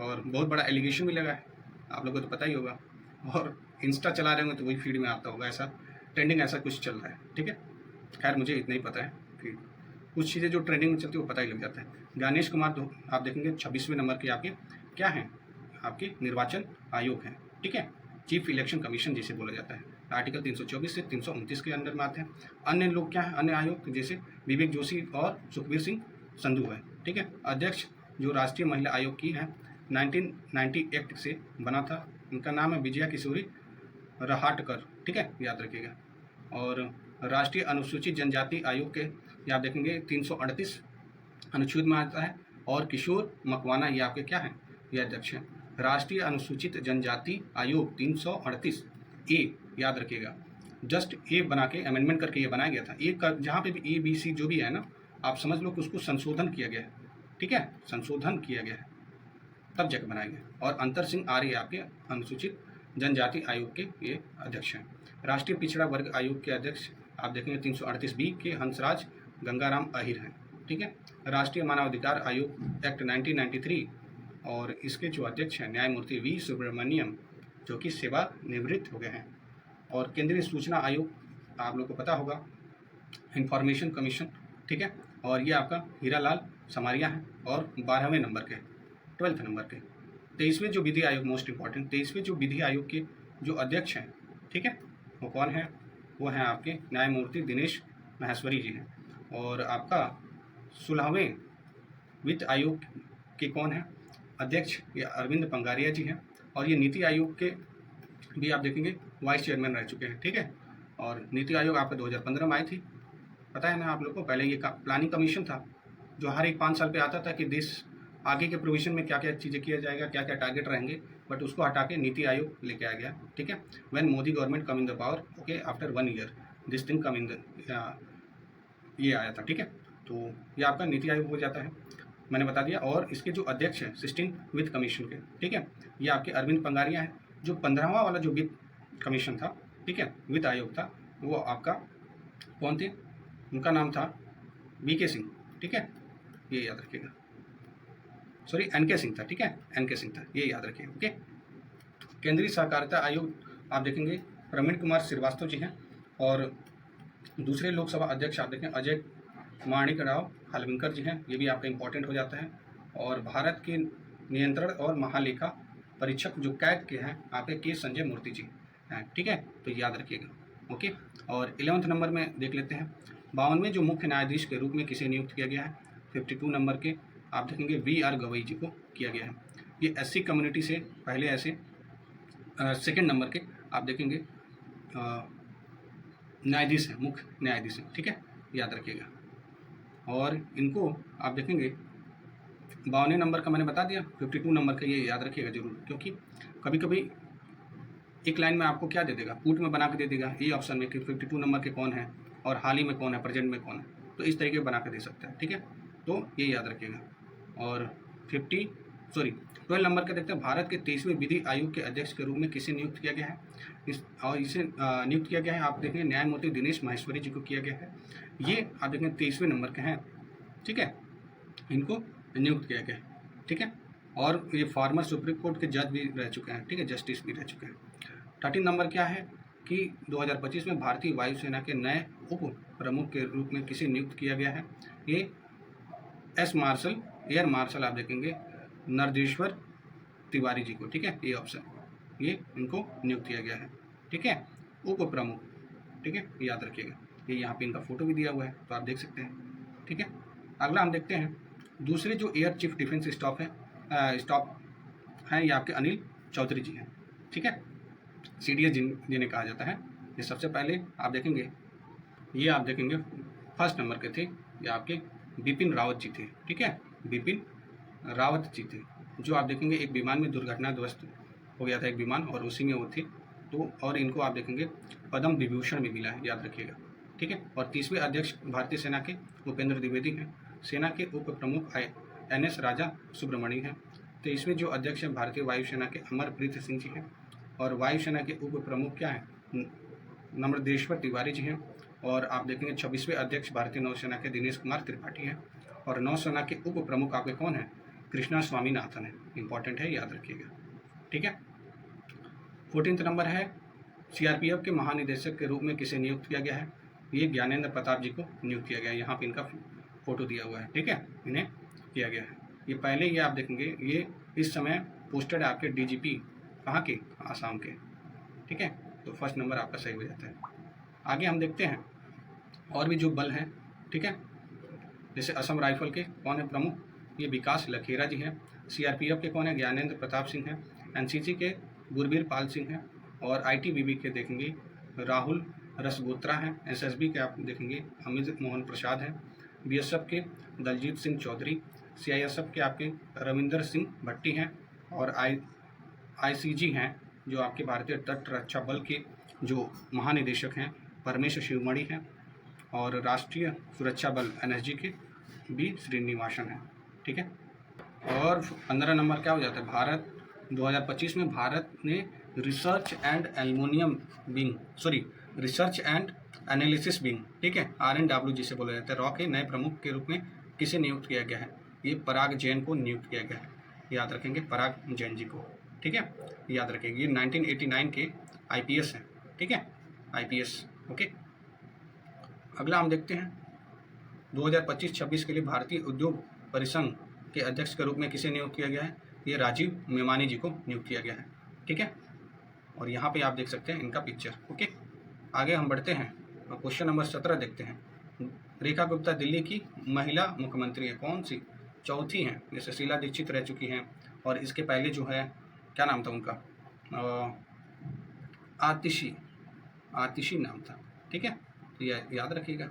और बहुत बड़ा एलिगेशन भी लगा है, आप लोगों को तो पता ही होगा, और इंस्टा चला रहे होंगे तो वही फीड में आता होगा, ऐसा ट्रेंडिंग ऐसा कुछ चल रहा है, ठीक है। खैर मुझे इतना ही पता है कि कुछ चीज़ें जो ट्रेंडिंग में चलती है वो पता ही लग जाता है। गणेश कुमार तो आप देखेंगे 26वें नंबर के आपके क्या हैं, आपके निर्वाचन आयोग हैं, ठीक है, चीफ इलेक्शन कमीशन जिसे बोला जाता है, आर्टिकल 324 से 329 के अंदर में आते हैं। अन्य लोग क्या हैं, अन्य आयोग जैसे विवेक जोशी और सुखबीर सिंह संधू है, ठीक है। अध्यक्ष जो राष्ट्रीय महिला आयोग की है 1990 एक्ट से बना था, उनका नाम है विजया किशोरी रहाटकर, ठीक है, याद रखिएगा। और राष्ट्रीय अनुसूचित जनजाति आयोग के ये आप देखेंगे 338 अनुच्छेद में आता है, और किशोर मकवाना ये आपके क्या हैं, ये अध्यक्ष हैं। राष्ट्रीय अनुसूचित जनजाति आयोग 338 ए याद रखिएगा, जस्ट ए बना के अमेंडमेंट करके ये बनाया गया था। ए का जहाँ पे भी ABC जो भी है ना, आप समझ लो कि उसको संशोधन किया गया है, ठीक है, संशोधन किया गया है तब जाकर बनाया गया। और अंतर सिंह आर्य आपके अनुसूचित जनजाति आयोग के ये अध्यक्ष हैं। राष्ट्रीय पिछड़ा वर्ग आयोग के अध्यक्ष आप देखेंगे 338 बी के हंसराज गंगाराम अहिर हैं, ठीक है। राष्ट्रीय मानवाधिकार आयोग एक्ट 1993 और इसके जो अध्यक्ष हैं न्यायमूर्ति वी सुब्रमण्यम जो कि सेवानिवृत्त हो गए हैं। और केंद्रीय सूचना आयोग आप लोग को पता होगा, इंफॉर्मेशन कमीशन, ठीक है, और ये आपका हीरालाल समारिया हैं। और 12वें नंबर के 12th नंबर के 23वें जो विधि आयोग, मोस्ट इंपॉर्टेंट 23वें जो विधि आयोग के जो अध्यक्ष हैं, ठीक है, वो कौन है, वो हैं आपके न्यायमूर्ति दिनेश माहेश्वरी जी हैं। और आपका 16वें वित्त आयोग के कौन है अध्यक्ष, ये अरविंद पंगारिया जी हैं। और ये नीति आयोग के भी आप देखेंगे वाइस चेयरमैन रह चुके हैं, ठीक है। और नीति आयोग आपका 2015 में आई थी, पता है ना आप लोग को। पहले ये प्लानिंग कमीशन था जो हर एक 5 साल पे आता था कि देश आगे के प्रोविजन में क्या क्या चीज़ें किया जाएगा, क्या क्या टारगेट रहेंगे, बट उसको हटा के नीति आयोग लेके आ गया, ठीक है। When Modi government come in the power, okay, after 1 year this thing come in the ये आया था, ठीक है। तो ये आपका नीति आयोग हो जाता है, मैंने बता दिया। और इसके जो अध्यक्ष हैं 16 वित्त कमीशन के, ठीक है, ये आपके अरविंद पंगारिया हैं। जो 15वां वाला जो वित्त कमीशन था, ठीक है, वित्त आयोग था, वो आपका कौन थे, उनका नाम था वीके सिंह, ठीक है, ये याद रखिएगा, सॉरी एनके सिंह था, ठीक है, एनके सिंह था, ये याद रखिएगा। ओके, केंद्रीय सहकारिता आयोग आप देखेंगे प्रवीण कुमार श्रीवास्तव जी हैं, और दूसरे लोकसभा अध्यक्ष आप देखें अजय माणिक राव हलविंकर जी हैं, ये भी आपका इंपॉर्टेंट हो जाता है। और भारत के नियंत्रण और महालेखा परीक्षक जो कैग के हैं आपके के संजय मूर्ति जी हैं, ठीक है, तो याद रखिएगा। ओके, और 11वें नंबर में देख लेते हैं 52वें जो मुख्य न्यायाधीश के रूप में किसे नियुक्त किया गया है, 52 नंबर के आप देखेंगे वी.आर. गवई जी को किया गया है। ये एससी कम्युनिटी से पहले ऐसे सेकंड नंबर के आप देखेंगे न्यायाधीश हैं, मुख्य न्यायाधीश हैं, ठीक है, याद रखिएगा। और इनको आप देखेंगे 52वें नंबर का मैंने बता दिया, 52 नंबर का ये याद रखिएगा जरूर, क्योंकि कभी कभी एक लाइन में आपको क्या दे देगा, पुट में बना के दे देगा ये ऑप्शन में कि 52 नंबर के कौन है और हाल ही में कौन है, प्रेजेंट में कौन है, तो इस तरीके बना के दे सकता है, ठीक है, तो ये याद रखिएगा। और 12 नंबर का देखते हैं भारत के 23वें विधि आयोग के अध्यक्ष के रूप में किसे नियुक्त किया गया है, इसे नियुक्त किया गया है आप देखेंगे न्यायमूर्ति दिनेश माहेश्वरी जी को किया गया है। ये आप देखेंगे 23वें नंबर के हैं, ठीक है, इनको नियुक्त किया गया है, ठीक है, और ये फॉर्मर सुप्रीम कोर्ट के जज भी रह चुके हैं, ठीक है, जस्टिस भी रह चुके हैं। 13 नंबर क्या है कि 2025 में भारतीय वायुसेना के नए उप प्रमुख के रूप में किसे नियुक्त किया गया है, ये एयर मार्शल आप देखेंगे नरदेश्वर तिवारी जी को, ठीक है, ये ऑप्शन, ये इनको नियुक्त किया गया है, ठीक है, उप प्रमुख, ठीक है, याद रखिएगा। ये यहाँ पे इनका फोटो भी दिया हुआ है तो आप देख सकते हैं, ठीक है। अगला हम देखते हैं दूसरे जो एयर चीफ डिफेंस स्टाफ हैं ये आपके अनिल चौधरी जी हैं, ठीक है, CDS जिन्हें कहा जाता है। ये सबसे पहले आप देखेंगे, ये आप देखेंगे फर्स्ट नंबर के थे, ये आपके बिपिन रावत जी थे, ठीक है, बिपिन रावत जी थे, जो आप देखेंगे एक विमान में दुर्घटनाग्रस्त हो गया था एक विमान, और उसी में वो थे, तो और इनको आप देखेंगे पद्म विभूषण भी मिला है, याद रखिएगा, ठीक है। और 30वें अध्यक्ष भारतीय सेना के उपेंद्र द्विवेदी हैं। सेना के उप प्रमुख NS राजा सुब्रमण्यम हैं। 23वें जो अध्यक्ष हैं भारतीय वायुसेना के अमरप्रीत सिंह जी हैं। और वायुसेना के उप प्रमुख क्या हैं, नमदेश्वर तिवारी जी हैं। और आप देखेंगे 26वें अध्यक्ष भारतीय नौसेना के दिनेश कुमार त्रिपाठी हैं। और नौसेना के उप प्रमुख आपके कौन हैं, कृष्णा स्वामीनाथन है, इंपॉर्टेंट है, याद रखिएगा, ठीक है। 14 नंबर है CRPF के महानिदेशक के रूप में किसे नियुक्त किया गया है, ये ज्ञानेंद्र प्रताप जी को नियुक्त किया गया है, यहाँ पे इनका फोटो दिया हुआ है, ठीक है, इन्हें किया गया है। ये पहले ये आप देखेंगे ये इस समय पोस्टेड आपके DGP कहाँ के, आसाम के, ठीक है, तो फर्स्ट नंबर आपका सही हो जाता है। आगे हम देखते हैं और भी जो बल हैं, ठीक है, जैसे असम राइफल के कौन है प्रमुख, ये विकास लखेरा जी हैं। CRPF के कौन है, ज्ञानेंद्र प्रताप सिंह हैं। NCC के गुरबीर पाल सिंह हैं। और ITBP के देखेंगे राहुल रसगोत्रा हैं। SSB के आप देखेंगे अमित मोहन प्रसाद हैं। BSF के दलजीत सिंह चौधरी। CISF के आपके रविंदर सिंह भट्टी हैं। और ICG हैं जो आपके भारतीय तट रक्षा बल के जो महानिदेशक हैं परमेश शिवमणि हैं। और राष्ट्रीय सुरक्षा बल NSG के B श्रीनिवासन हैं, ठीक है। और 15 नंबर क्या हो जाता है, भारत 2025 में भारत ने रिसर्च एंड एनालिसिस विंग, ठीक है, RNW जिसे बोला जाता है, रॉ के नए प्रमुख के रूप में किसे नियुक्त किया गया है, ये पराग जैन को नियुक्त किया गया है, याद रखेंगे पराग जैन जी को, ठीक है, याद रखेंगे। ये 1989 के IPS हैं, ठीक है, IPS, ओके। अगला हम देखते हैं 2025-26 के लिए भारतीय उद्योग परिसंघ के अध्यक्ष के रूप में किसे नियुक्त किया गया है, ये राजीव मेमानी जी को नियुक्त किया गया है, ठीक है। और यहाँ पे आप देख सकते हैं इनका पिक्चर, ओके। आगे हम बढ़ते हैं और क्वेश्चन नंबर 17 देखते हैं। रेखा गुप्ता दिल्ली की महिला मुख्यमंत्री है, कौन सी, चौथी हैं, जैसे शीला दीक्षित रह चुकी हैं। और इसके पहले जो है क्या नाम था उनका, आतिशी नाम था, ठीक है, तो याद रखिएगा।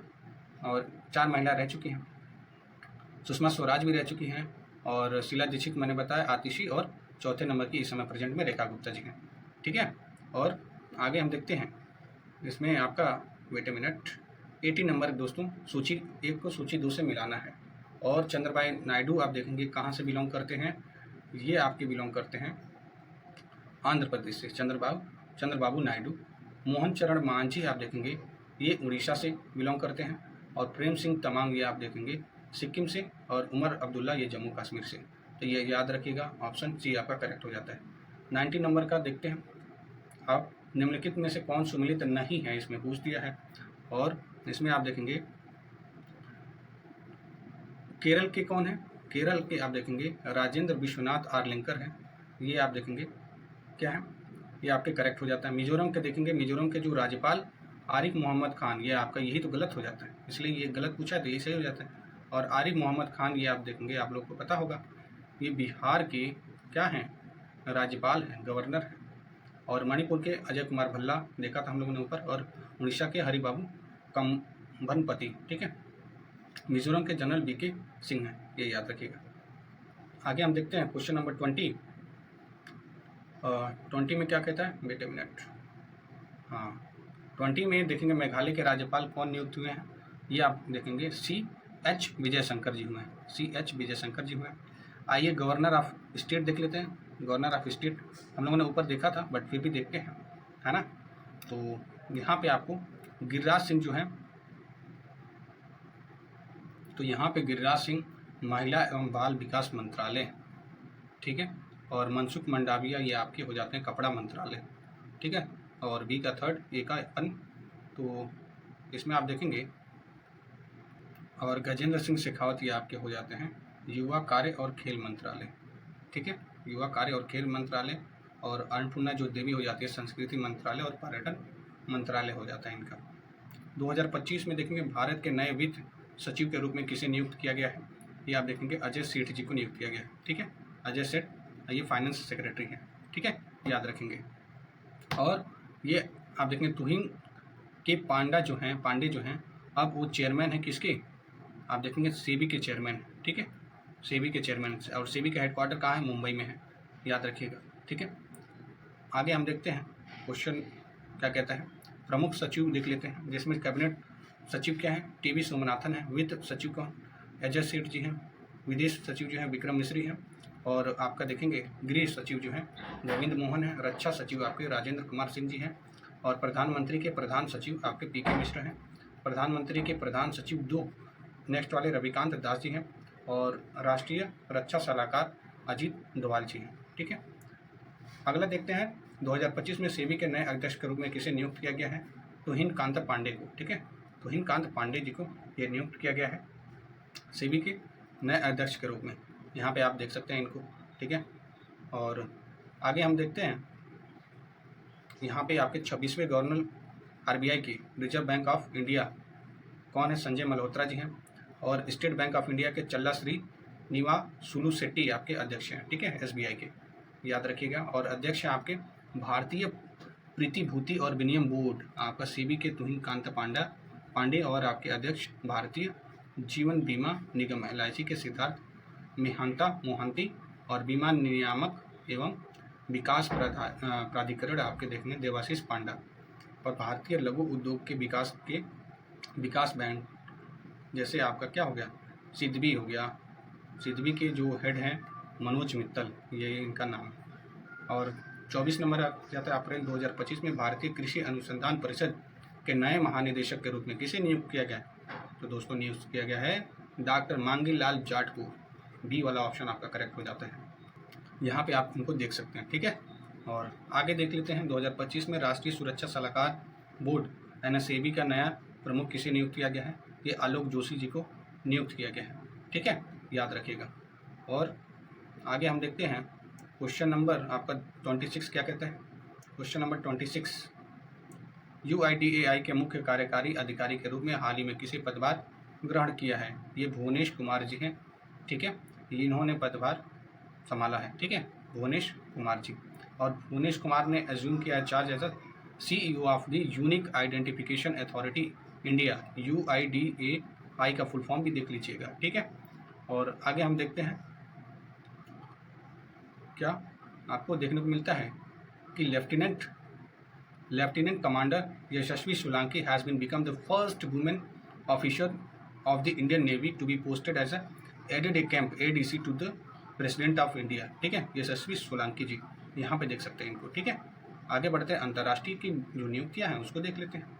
और 4 महिला रह चुकी हैं, सुषमा स्वराज भी रह चुकी हैं, और शीला दीक्षित मैंने बताया, आतिशी, और चौथे नंबर की इस समय प्रेजेंट में रेखा गुप्ता जी हैं, ठीक है। और आगे हम देखते हैं इसमें आपका, वेट ए मिनट, 80 नंबर दोस्तों, सूची 1 को सूची 2 से मिलाना है। और चंद्रभाई नायडू आप देखेंगे कहाँ से बिलोंग करते हैं, ये आपके बिलोंग करते हैं आंध्र प्रदेश से चंद्रबाबू नायडू। मोहन चरण मांझी आप देखेंगे ये उड़ीसा से बिलोंग करते हैं। और प्रेम सिंह तमांग ये आप देखेंगे सिक्किम से। और उमर अब्दुल्ला ये जम्मू कश्मीर से। तो ये याद रखिएगा, ऑप्शन सी आपका करेक्ट हो जाता है। 90 नंबर का देखते हैं, आप निम्नलिखित में से कौन सुमेलित नहीं है, इसमें पूछ दिया है। और इसमें आप देखेंगे केरल के कौन है, केरल के आप देखेंगे राजेंद्र विश्वनाथ आर्लिंकर हैं, ये आप देखेंगे क्या है, ये आपके करेक्ट हो जाता है। मिजोरम के देखेंगे, मिजोरम के जो राज्यपाल आरिफ मोहम्मद खान, ये आपका यही तो गलत हो जाता है, इसलिए ये गलत पूछा है तो ये सही हो जाता है। और आरिफ मोहम्मद खान ये आप देखेंगे, आप लोग को पता होगा, ये बिहार के क्या हैं, राज्यपाल हैं, गवर्नर हैं। और मणिपुर के अजय कुमार भल्ला देखा था हम लोगों ने ऊपर। और उड़ीसा के हरिबाबू कम्बनपति, ठीक है। मिजोरम के जनरल बीके सिंह हैं, ये याद रखिएगा। आगे हम देखते हैं क्वेश्चन नंबर 20। 20 में क्या कहता है, वेट ए मिनट, हाँ 20 में देखेंगे मेघालय के राज्यपाल कौन नियुक्त हुए हैं, ये आप देखेंगे CH विजयशंकर जी हुए हैं, CH विजयशंकर जी हुए हैं। आइए गवर्नर ऑफ स्टेट देख लेते हैं। गवर्नर ऑफ स्टेट हम लोगों ने ऊपर देखा था, बट फिर भी देखते हैं, है ना। तो यहाँ पे आपको गिरिराज सिंह जो हैं, तो यहाँ पे गिरिराज सिंह महिला एवं बाल विकास मंत्रालय, ठीक है। और मनसुख मंडाविया ये आपके हो जाते हैं कपड़ा मंत्रालय, ठीक है। और बी का थर्ड, ए का अन, तो इसमें आप देखेंगे। और गजेंद्र सिंह शेखावत ये आपके हो जाते हैं युवा कार्य और खेल मंत्रालय, ठीक है, युवा कार्य और खेल मंत्रालय। और अन्नपूर्णा जो देवी हो जाती है संस्कृति मंत्रालय और पर्यटन मंत्रालय हो जाता है इनका। 2025 में देखेंगे भारत के नए वित्त सचिव के रूप में किसे नियुक्त किया गया है, ये आप देखेंगे अजय सेठ जी को नियुक्त किया गया है, ठीक है। अजय सेठ ये फाइनेंस सेक्रेटरी हैं, ठीक है, याद रखेंगे। और ये आप देखेंगे तुहिन के पांडे जो हैं अब वो चेयरमैन है किसके, आप देखेंगे सेबी के चेयरमैन, ठीक है, सेबी के चेयरमैन। और सेबी का हेडक्वार्टर कहाँ है, मुंबई में है, याद रखिएगा, ठीक है। आगे हम देखते हैं क्वेश्चन क्या कहता है। प्रमुख सचिव देख लेते हैं, जिसमें कैबिनेट सचिव क्या है, टीवी सोमनाथन है। वित्त सचिव कौन, अजय सेठ जी हैं। विदेश सचिव जो है विक्रम मिश्री हैं। और आपका देखेंगे गृह सचिव जो है गोविंद मोहन है। रक्षा सचिव आपके राजेंद्र कुमार सिंह जी हैं। और प्रधानमंत्री के प्रधान सचिव आपके PK मिश्र हैं। प्रधानमंत्री के प्रधान सचिव 2 नेक्स्ट वाले रविकांत दास जी हैं। और राष्ट्रीय रक्षा सलाहकार अजीत डोभाल जी हैं, ठीक है। अगला देखते हैं 2025 में सेबी के नए अध्यक्ष के रूप में किसे नियुक्त किया गया है, तुहिन कांत पांडे को, ठीक है। तुहिन कांत पांडे जी को ये नियुक्त किया गया है सेबी के नए अध्यक्ष के रूप में, यहाँ पे आप देख सकते हैं इनको, ठीक है। और आगे हम देखते हैं यहाँ पे आपके 26वें गवर्नर RBI की रिजर्व बैंक ऑफ इंडिया कौन है, संजय मल्होत्रा जी हैं। और स्टेट बैंक ऑफ इंडिया के चल्ला श्री निवासुलु शेट्टी आपके अध्यक्ष हैं, ठीक है, SBI के, याद रखिएगा। और अध्यक्ष हैं आपके भारतीय प्रतिभूति और विनिमय बोर्ड आपका सेबी के तुहिन कांत पांडे। और आपके अध्यक्ष भारतीय जीवन बीमा निगम LIC के सिद्धार्थ मोहंती। और बीमा नियामक एवं विकास प्राधिकरण आपके देखेंगे देवाशीष पांडा। और भारतीय लघु उद्योग के विकास बैंक जैसे आपका क्या हो गया, सिद्धबी हो गया, सिद्धबी के जो हेड हैं मनोज मित्तल, ये इनका नाम। और 24 नंबर आ जाता है अप्रैल 2025 में भारतीय कृषि अनुसंधान परिषद के नए महानिदेशक के रूप में किसे नियुक्त किया गया, तो दोस्तों नियुक्त किया गया है डॉक्टर मांगी लाल जाट को। बी वाला ऑप्शन आपका करेक्ट हो जाता है, यहाँ पे आप उनको देख सकते हैं, ठीक है। और आगे देख लेते हैं 2025 में राष्ट्रीय सुरक्षा सलाहकार बोर्ड NSAB का नया प्रमुख किसे नियुक्त किया गया है, ये आलोक जोशी जी को नियुक्त किया गया है, ठीक है, याद रखिएगा। और आगे हम देखते हैं क्वेश्चन नंबर आपका 26 क्या कहता है। क्वेश्चन नंबर 26, UIDAI के मुख्य कार्यकारी अधिकारी के रूप में हाल ही में किसे पदभार ग्रहण किया है, ये भुवनेश कुमार जी हैं, ठीक है, इन्होंने पदभार संभाला है, ठीक है, भुवनेश कुमार जी। और भुवनेश कुमार ने एज्यूम किया है charge as CEO of the unique identification authority India, UIDAI का फुल फॉर्म भी देख लीजिएगा, ठीक है। और आगे हम देखते हैं क्या आपको देखने को मिलता है कि lieutenant commander Yashasvi Solanki has been become the first women officer of the Indian Navy to be posted as एडेड ए कैंप ADC to the president of India, ठीक है, यशस्वी सोलंकी जी। यहाँ पे देख सकते हैं इनको, ठीक है। आगे बढ़ते हैं, अंतर्राष्ट्रीय की जो नियुक्तियाँ हैं उसको देख लेते हैं।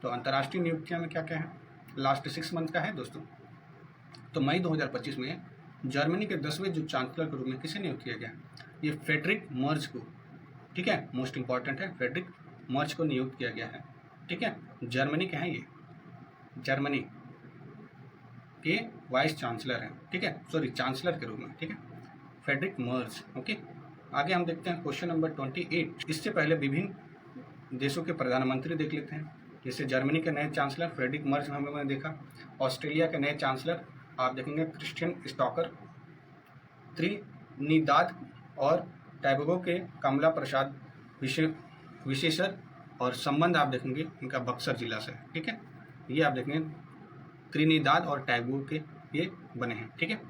तो अंतर्राष्ट्रीय नियुक्तियाँ में क्या क्या है, लास्ट 6 मंथ का है दोस्तों। तो मई 2025 में जर्मनी के 10वें जो चांसलर के रूप में किसे नियुक्त किया गया, ये फ्रेडरिक मर्ज को, ठीक है, मोस्ट इंपॉर्टेंट है, फ्रेडरिक मर्ज को नियुक्त किया गया है, ठीक है। जर्मनी के हैं ये, जर्मनी के वाइस चांसलर हैं, ठीक है, सॉरी चांसलर के रूप में, ठीक है, फ्रेडरिक मर्ज। ओके, आगे हम देखते हैं क्वेश्चन नंबर 28। इससे पहले विभिन्न देशों के प्रधानमंत्री देख लेते हैं। जैसे जर्मनी के नए चांसलर फ्रेडरिक मर्ज हम लोगों ने देखा, ऑस्ट्रेलिया के नए चांसलर आप देखेंगे क्रिश्चियन स्टॉकर, त्रिनिदाद और टैबगो के कमला प्रसाद विशेषर, और संबंध आप देखेंगे इनका बक्सर जिला से, ठीक है। ये आप देखेंगे त्रिनिदाद और टैबगो के ये बने हैं, ठीक है,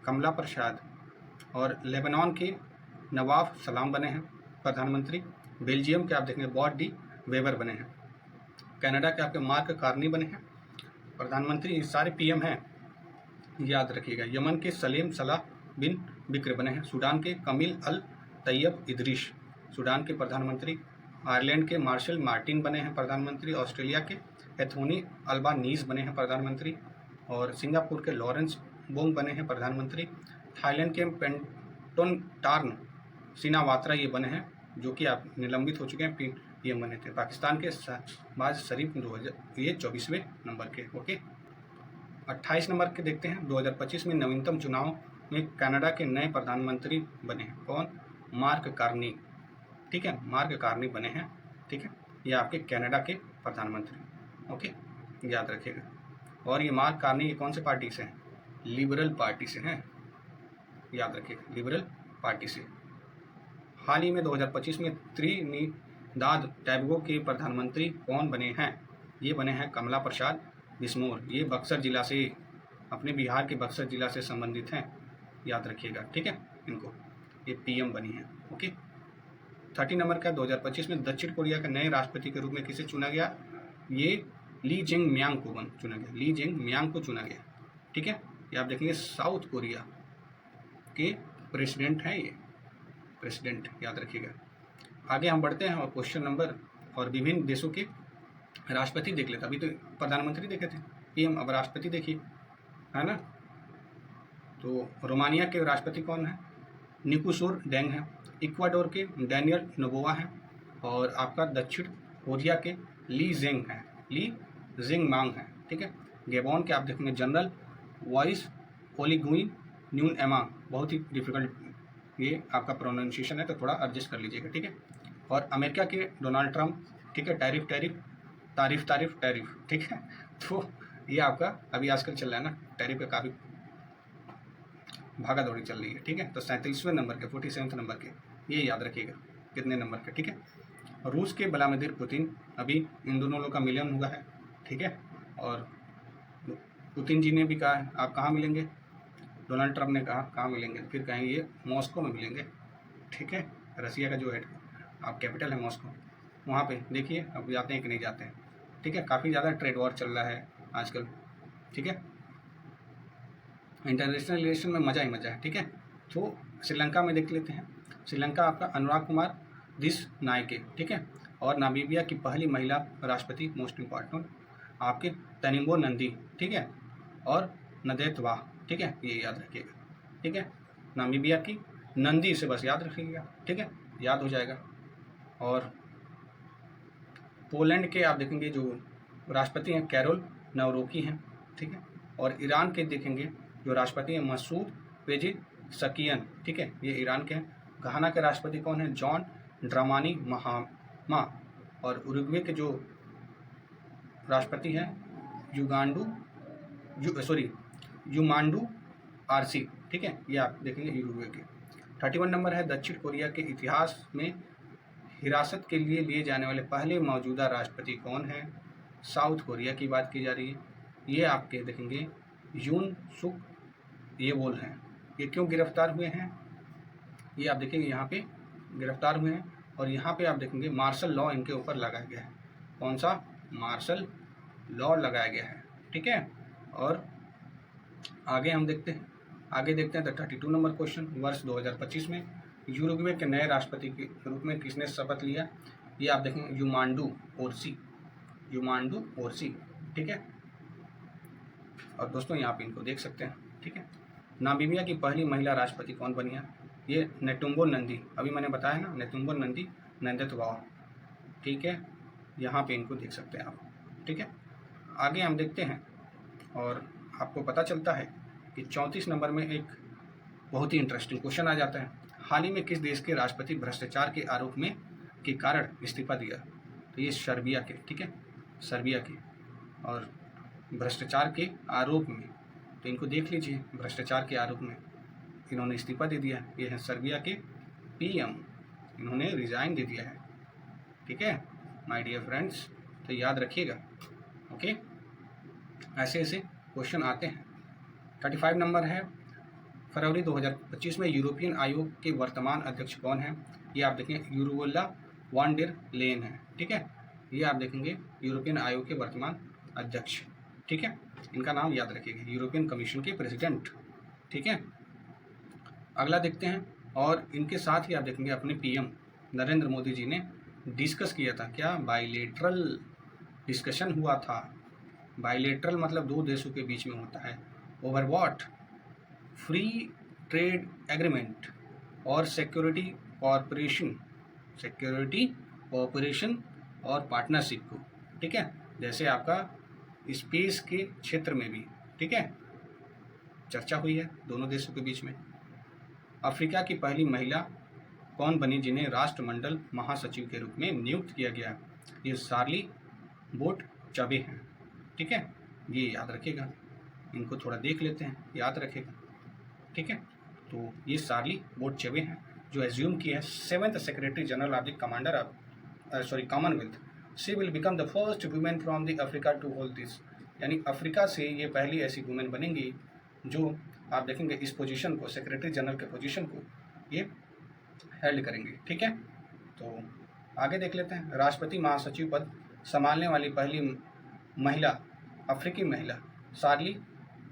कमला प्रसाद। और लेबनान के नवाब सलाम बने हैं प्रधानमंत्री। बेल्जियम के आप देखेंगे बॉट डी वेबर बने हैं। कनाडा के आपके मार्क कार्नी बने हैं प्रधानमंत्री। सारे पीएम हैं, याद रखिएगा। यमन के सलीम सलाह बिन बिक्र बने हैं। सूडान के कमील अल तैयब इदरीश सूडान के प्रधानमंत्री। आयरलैंड के मार्शल मार्टिन बने हैं प्रधानमंत्री। ऑस्ट्रेलिया के एथोनी अल्बानीज बने हैं प्रधानमंत्री। और सिंगापुर के लॉरेंस बोंग बने हैं प्रधानमंत्री। थाईलैंड के पेंटोन टार्न सिनावात्रा ये बने हैं, जो कि आप निलंबित हो चुके हैं, पीएम बने थे। पाकिस्तान के शहबाज शरीफ 24वें नंबर के। ओके, 28 नंबर के देखते हैं। 2025 में नवीनतम चुनाव में कनाडा के नए प्रधानमंत्री बने हैं, कौन, मार्क कार्नी, ठीक है, मार्क कार्नी बने हैं, ठीक है, ये आपके कनाडा के प्रधानमंत्री। ओके, याद रखिएगा। और ये मार्क कार्नी ये कौन से पार्टी से हैं, लिबरल पार्टी से हैं, याद रखिएगा, लिबरल पार्टी से। हाल ही में 2025 में त्रिनिदाद टैबगो के प्रधानमंत्री कौन बने हैं, ये बने हैं कमला प्रसाद बिस्मोर। ये बक्सर जिला से, अपने बिहार के बक्सर जिला से संबंधित हैं, याद रखिएगा, ठीक है इनको, ये पीएम बनी है। ओके, 30 नंबर का 2025 में दक्षिण कोरिया के नए राष्ट्रपति के रूप में किसे चुना गया, ये ली जेंग म्यांग को चुना गया, ली जेंग म्यांग को चुना गया, ठीक है। ये आप देखेंगे साउथ कोरिया के प्रेसिडेंट हैं, ये प्रेसिडेंट, याद रखिएगा। आगे हम बढ़ते हैं और क्वेश्चन नंबर और विभिन्न देशों के राष्ट्रपति देख लेते। अभी तो प्रधानमंत्री देखे थे, पीएम, अब राष्ट्रपति देखिए, है ना। तो रोमानिया के राष्ट्रपति कौन है, निकोसोर डेंग है। इक्वाडोर के डैनियल नोबोवा हैं। और आपका दक्षिण कोरिया के ली जेंग हैं, ली जेंग मांग हैं, ठीक है। गेबॉन के आप देखेंगे जनरल वॉइस ओलिगुइन न्यून एमा, बहुत ही डिफिकल्ट ये आपका प्रोनाउंसिएशन है, तो थोड़ा एडजस्ट कर लीजिएगा, ठीक है। और अमेरिका के डोनाल्ड ट्रंप, ठीक है, टैरिफ टैरिफ तारीफ तारीफ टैरिफ, ठीक है। तो ये आपका अभी आजकल चल रहा है ना, टैरिफ पे काफ़ी भागा दौड़ी चल रही है, ठीक है। तो 37वें नंबर के, 47वें नंबर के, ये याद रखिएगा कितने नंबर के, ठीक है। रूस के व्लादिमीर पुतिन, अभी इन दोनों लोगों का मिलन हुआ है, ठीक है। और पुतिन जी ने भी कहा है आप कहाँ मिलेंगे, डोनाल्ड ट्रंप ने कहा कहाँ मिलेंगे, फिर कहेंगे ये मॉस्को में मिलेंगे, ठीक है। रसिया का जो हेड आप कैपिटल है मॉस्को, वहाँ पे देखिए अब जाते हैं कि नहीं जाते हैं, ठीक है। काफ़ी ज़्यादा ट्रेड वॉर चल रहा है आजकल, ठीक है। इंटरनेशनल रिलेशन में मज़ा ही मज़ा है, ठीक है। तो श्रीलंका में देख लेते हैं। श्रीलंका आपका अनुराग कुमार दिस नायके, ठीक है। और नामीबिया की पहली महिला राष्ट्रपति, मोस्ट इम्पॉर्टेंट, आपके तनिम्बो नंदी, ठीक है। और नदेत वाह, ठीक है, ये याद रखिएगा, ठीक है। नामीबिया की नंदी से बस याद रखिएगा, ठीक है, याद हो जाएगा। और पोलैंड के आप देखेंगे जो राष्ट्रपति हैं कैरोल नवरोकी हैं, ठीक है। और ईरान के देखेंगे जो राष्ट्रपति हैं मसूद पेजेशकियन, ठीक है, ये ईरान के हैं। घाना के राष्ट्रपति कौन है, जॉन ड्रामानी महामा। और उरुग्वे के जो राष्ट्रपति हैं युमांडू आरसी, ठीक है, ये आप देखेंगे उरुग्वे के। 31 नंबर है दक्षिण कोरिया के इतिहास में हिरासत के लिए जाने वाले पहले मौजूदा राष्ट्रपति कौन है, साउथ कोरिया की बात की जा रही है। ये आपके देखेंगे यून सुक येवोल हैं। ये क्यों गिरफ्तार हुए हैं, ये आप देखेंगे यहाँ पे गिरफ्तार हुए हैं। और यहाँ पे आप देखेंगे मार्शल लॉ इनके ऊपर लगाया गया है, कौन सा, मार्शल लॉ लगाया गया है, ठीक है। और आगे हम देखते हैं, आगे देखते हैं तो 32 नंबर क्वेश्चन, वर्ष 2025 में यूरुग्वे के नए राष्ट्रपति के रूप में किसने शपथ लिया? ये आप देखेंगे युमांडू ओरसी, ठीक है। और दोस्तों यहाँ पे इनको देख सकते हैं, ठीक है। नामीबिया की पहली महिला राष्ट्रपति कौन बनी है? ये नेतुम्बो नंदी, अभी मैंने बताया ना, नेतुम्बो नंदी नंदतवाव, ठीक है। यहाँ पे इनको देख सकते हैं आप, ठीक है। आगे हम देखते हैं और आपको पता चलता है कि 34 नंबर में एक बहुत ही इंटरेस्टिंग क्वेश्चन आ जाता है। हाल ही में किस देश के राष्ट्रपति भ्रष्टाचार के आरोप में के कारण इस्तीफा दिया? तो ये सर्बिया के, ठीक है, सर्बिया के। और भ्रष्टाचार के आरोप में, तो इनको देख लीजिए, भ्रष्टाचार के आरोप में इन्होंने इस्तीफा दे दिया। ये है सर्बिया के पीएम, इन्होंने रिजाइन दे दिया है, ठीक है माय डियर फ्रेंड्स, तो याद रखिएगा। ओके, ऐसे ऐसे क्वेश्चन आते हैं। 35 नंबर है, फरवरी 2025 में यूरोपियन आयोग के वर्तमान अध्यक्ष कौन है? ये आप देखें उर्सुला वॉन डेर लेयन है, ठीक है। ये आप देखेंगे यूरोपियन आयोग के वर्तमान अध्यक्ष, ठीक है। इनका नाम याद रखिएगा, यूरोपियन कमीशन के प्रेसिडेंट, ठीक है। अगला देखते हैं, और इनके साथ ही आप देखेंगे अपने पीएम नरेंद्र मोदी जी ने डिस्कस किया था, क्या बाइलेटरल डिस्कशन हुआ था। बाइलेटरल मतलब दो देशों के बीच में होता है। Over what? Free trade agreement और सिक्योरिटी कोऑपरेशन और पार्टनरशिप को, ठीक है। जैसे आपका स्पेस के क्षेत्र में भी, ठीक है, चर्चा हुई है दोनों देशों के बीच में। अफ्रीका की पहली महिला कौन बनी जिन्हें राष्ट्रमंडल महासचिव के रूप में नियुक्त किया गया? ये शार्ली बोट चबे हैं, ठीक है। ये याद रखिएगा, इनको थोड़ा देख लेते हैं, याद रखेगा, ठीक है। तो ये शार्ली बोट चबे हैं जो एज्यूम किया है 7th secretary general of the Commonwealth. She will become the first women from the Africa to hold this, यानी अफ्रीका से ये पहली ऐसी वुमेन बनेंगी जो आप देखेंगे इस पोजीशन को, सेक्रेटरी जनरल के पोजीशन को ये हेल्ड करेंगे, ठीक है। तो आगे देख लेते हैं, राष्ट्रपति महासचिव पद संभालने वाली पहली महिला, अफ्रीकी महिला शार्ली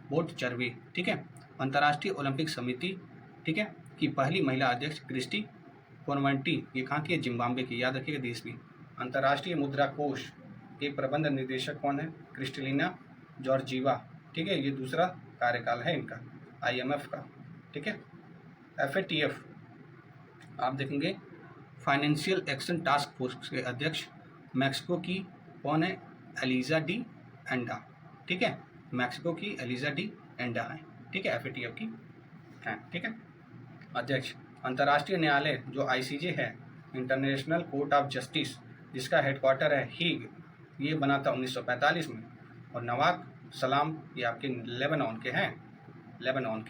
बोट चरवे, ठीक है। अंतर्राष्ट्रीय ओलंपिक समिति, ठीक है, की पहली महिला अध्यक्ष क्रिस्टी कॉन्वेंटी, ये कहाँ की है? जिम्बाब्वे की, याद रखिएगा देश भी। अंतर्राष्ट्रीय मुद्रा कोष के प्रबंध निदेशक कौन है? क्रिस्टलिना जॉर्जीवा, ठीक है। ये दूसरा कार्यकाल है इनका IMF का, ठीक है। FATF आप देखेंगे फाइनेंशियल एक्शन टास्क फोर्स के अध्यक्ष मैक्सिको की कौन है? एलिजा डी एंडा, ठीक है। मैक्सिको की एलिजा डी एंडा है, ठीक है, FATF की है, ठीक है, अध्यक्ष। अंतर्राष्ट्रीय न्यायालय जो ICJ है, इंटरनेशनल कोर्ट ऑफ जस्टिस, जिसका हेडक्वार्टर है हीग, ये बना था 1945 में। और नवाब सलाम, ये आपके लेबनान के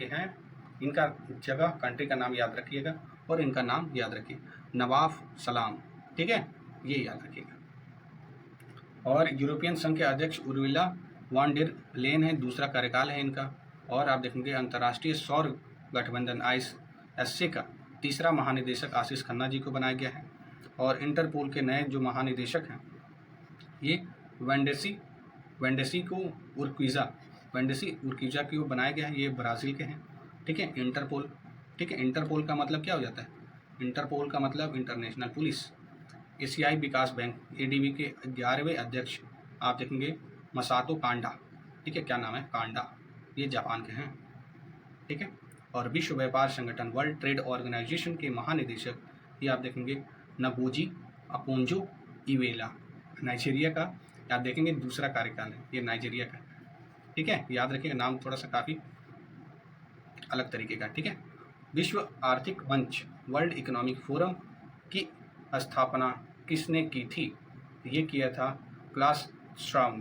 हैं। इनका जगह, कंट्री का नाम याद रखिएगा, और इनका नाम याद रखिए, नवाब सलाम, ठीक है, ये याद रखिएगा। और यूरोपियन संघ के अध्यक्ष उर्सुला वॉन डेर लेयन है, दूसरा कार्यकाल है इनका। और आप देखेंगे अंतर्राष्ट्रीय सौर गठबंधन ISA का तीसरा महानिदेशक आशीष खन्ना जी को बनाया गया है। और इंटरपोल के नए जो महानिदेशक हैं, ये वेंडेसी उर्क्विजा को बनाया गया है, ये ब्राज़ील के हैं, ठीक है। इंटरपोल, ठीक है। इंटरपोल का मतलब क्या हो जाता है? इंटरपोल का मतलब इंटरनेशनल पुलिस। एशियाई विकास बैंक ADB के 11वें अध्यक्ष आप देखेंगे मसातो कांडा, ठीक है, क्या नाम है? कांडा, ये जापान के हैं, ठीक है। और विश्व व्यापार संगठन वर्ल्ड ट्रेड ऑर्गेनाइजेशन के महानिदेशक ये आप देखेंगे नगोजी अपोंजो इवेला, नाइजीरिया का, आप देखेंगे दूसरा कार्यकाल है, ये नाइजीरिया का, ठीक है। याद रखिएगा, नाम थोड़ा सा काफ़ी अलग तरीके का, ठीक है। विश्व आर्थिक मंच वर्ल्ड इकोनॉमिक फोरम की स्थापना किसने की थी? ये किया था क्लास श्वाब